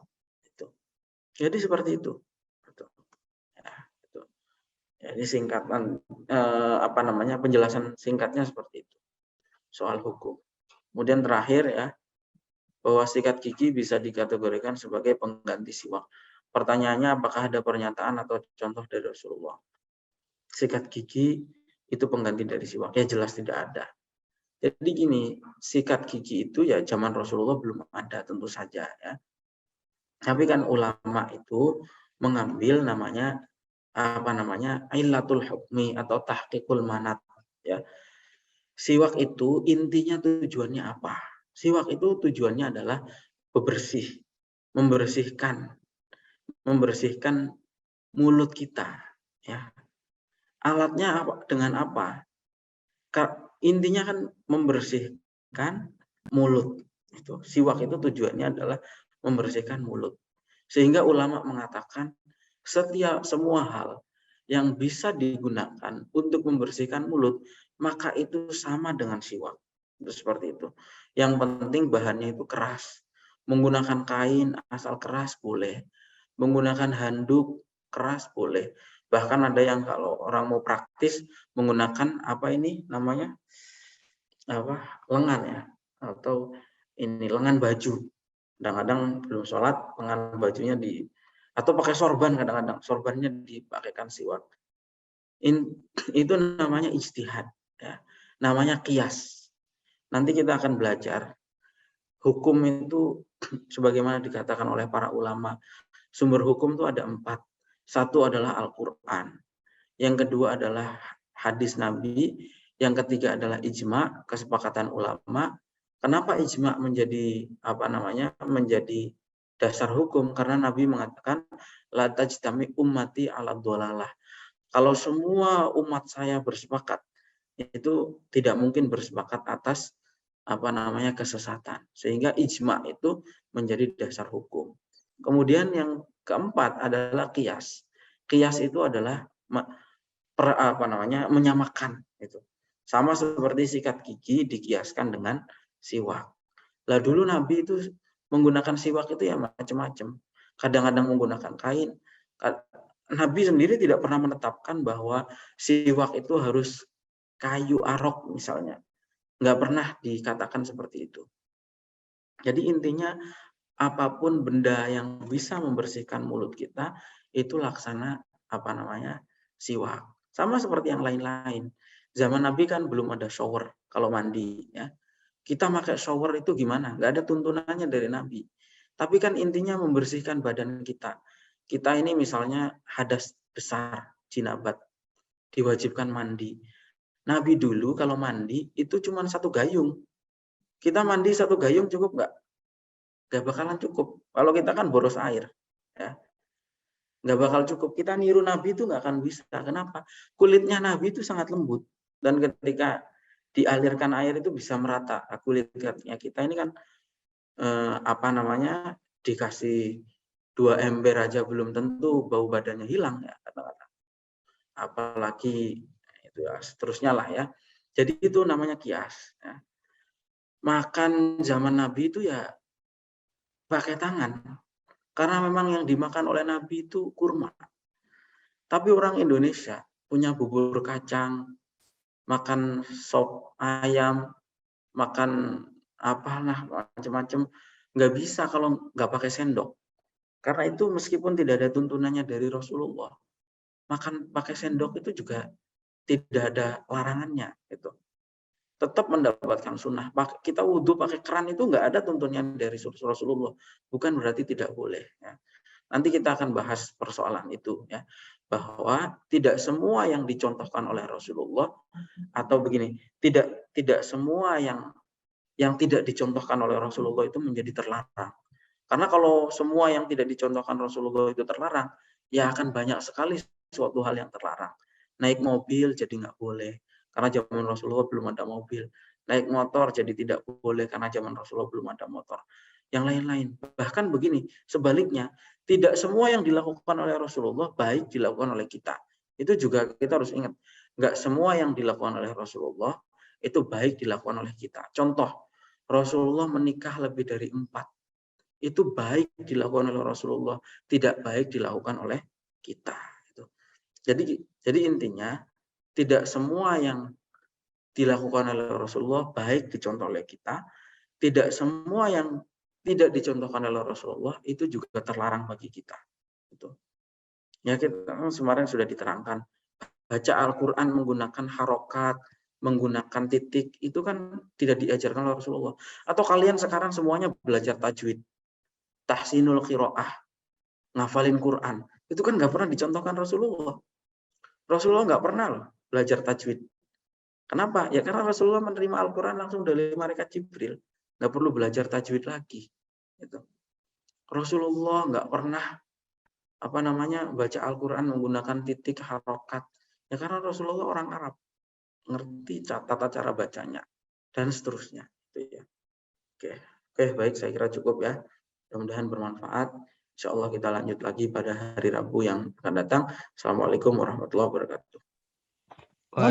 Jadi seperti itu. Jadi singkatan penjelasan singkatnya seperti itu soal hukum. Kemudian terakhir ya, bahwa sikat gigi bisa dikategorikan sebagai pengganti siwak. Pertanyaannya apakah ada pernyataan atau contoh dari Rasulullah? Sikat gigi itu pengganti dari siwak? Ya jelas tidak ada. Jadi gini, sikat gigi itu ya zaman Rasulullah belum ada tentu saja ya. Tapi kan ulama itu mengambil namanya illatul hukmi atau tahqiqul manat ya. Siwak itu intinya tujuannya apa? Siwak itu tujuannya adalah membersihkan mulut kita ya. Alatnya dengan apa? Intinya kan membersihkan mulut. Itu siwak itu tujuannya adalah membersihkan mulut. Sehingga ulama mengatakan semua hal yang bisa digunakan untuk membersihkan mulut, maka itu sama dengan siwak. Itu seperti itu. Yang penting bahannya itu keras. Menggunakan kain asal keras boleh. Menggunakan handuk keras boleh. Bahkan ada yang kalau orang mau praktis menggunakan lengan ya, atau lengan baju. Kadang-kadang belum sholat lengan bajunya atau pakai sorban, kadang-kadang sorbannya dipakaikan siwak. Itu namanya ijtihad ya. Namanya qiyas. Nanti kita akan belajar hukum itu sebagaimana dikatakan oleh para ulama. Sumber hukum itu ada 4. Satu adalah Al-Quran. Yang kedua adalah hadis Nabi. Yang ketiga adalah ijma, kesepakatan ulama. Kenapa ijma menjadi dasar hukum? Karena Nabi mengatakan la tajtami ummati ala dhalalah. Kalau semua umat saya bersepakat, itu tidak mungkin bersepakat atas kesesatan. Sehingga ijma itu menjadi dasar hukum. Kemudian yang keempat adalah qiyas. Qiyas itu adalah menyamakan itu. Sama seperti sikat gigi dikiaskan dengan siwak. Lah dulu Nabi itu menggunakan siwak itu ya macam-macam. Kadang-kadang menggunakan kain. Nabi sendiri tidak pernah menetapkan bahwa siwak itu harus kayu arok misalnya. Nggak pernah dikatakan seperti itu. Jadi intinya apapun benda yang bisa membersihkan mulut kita itu laksana siwak. Sama seperti yang lain-lain. Zaman Nabi kan belum ada shower kalau mandi ya. Kita pakai shower itu gimana? Nggak ada tuntunannya dari Nabi. Tapi kan intinya membersihkan badan kita. Kita ini misalnya hadas besar, jinabat, diwajibkan mandi. Nabi dulu kalau mandi itu cuma satu gayung. Kita mandi satu gayung cukup nggak? Nggak bakalan cukup. Kalau kita kan boros air. Ya. Nggak bakal cukup. Kita niru Nabi itu nggak akan bisa. Kenapa? Kulitnya Nabi itu sangat lembut. Dan ketika dialirkan air itu bisa merata. Kulitnya kita ini kan dikasih 2 ember aja belum tentu bau badannya hilang ya kata-kata. Apalagi itu ya seterusnya lah ya. Jadi itu namanya kias. Ya. Makan zaman Nabi itu ya pakai tangan. Karena memang yang dimakan oleh Nabi itu kurma. Tapi orang Indonesia punya bubur kacang, makan sop ayam, makan apalah macam-macam, nggak bisa kalau nggak pakai sendok. Karena itu meskipun tidak ada tuntunannya dari Rasulullah, makan pakai sendok itu juga tidak ada larangannya. Itu tetap mendapatkan sunnah. Kita wudhu pakai keran itu nggak ada tuntunannya dari Rasulullah. Bukan berarti tidak boleh. Ya. Nanti kita akan bahas persoalan itu ya, bahwa tidak semua yang dicontohkan oleh Rasulullah atau begini, tidak semua yang tidak dicontohkan oleh Rasulullah itu menjadi terlarang. Karena kalau semua yang tidak dicontohkan Rasulullah itu terlarang, ya akan banyak sekali suatu hal yang terlarang. Naik mobil jadi nggak boleh, karena zaman Rasulullah belum ada mobil. Naik motor jadi tidak boleh, karena zaman Rasulullah belum ada motor. Yang lain-lain. Bahkan begini, sebaliknya, tidak semua yang dilakukan oleh Rasulullah baik dilakukan oleh kita. Itu juga kita harus ingat. Nggak semua yang dilakukan oleh Rasulullah itu baik dilakukan oleh kita. Contoh, Rasulullah menikah lebih dari 4. Itu baik dilakukan oleh Rasulullah, tidak baik dilakukan oleh kita. Jadi intinya tidak semua yang dilakukan oleh Rasulullah baik dicontoh oleh kita, tidak semua yang tidak dicontohkan oleh Rasulullah itu juga terlarang bagi kita. Itu. Ya kita kemarin sudah diterangkan, baca Al-Quran menggunakan harokat, menggunakan titik, itu kan tidak diajarkan oleh Rasulullah. Atau kalian sekarang semuanya belajar tajwid, tahsinul qiraah, ngafalin Quran, itu kan nggak pernah dicontohkan Rasulullah. Rasulullah nggak pernah loh belajar tajwid. Kenapa? Ya karena Rasulullah menerima Al-Quran langsung dari malaikat Jibril, nggak perlu belajar tajwid lagi. Gitu. Rasulullah nggak pernah baca Al-Quran menggunakan titik harokat. Ya karena Rasulullah orang Arab, ngerti tata cara bacanya dan seterusnya. Itu ya. Oke, baik, saya kira cukup ya. Mudah-mudahan bermanfaat. Insya Allah kita lanjut lagi pada hari Rabu yang akan datang. Assalamualaikum warahmatullahi wabarakatuh.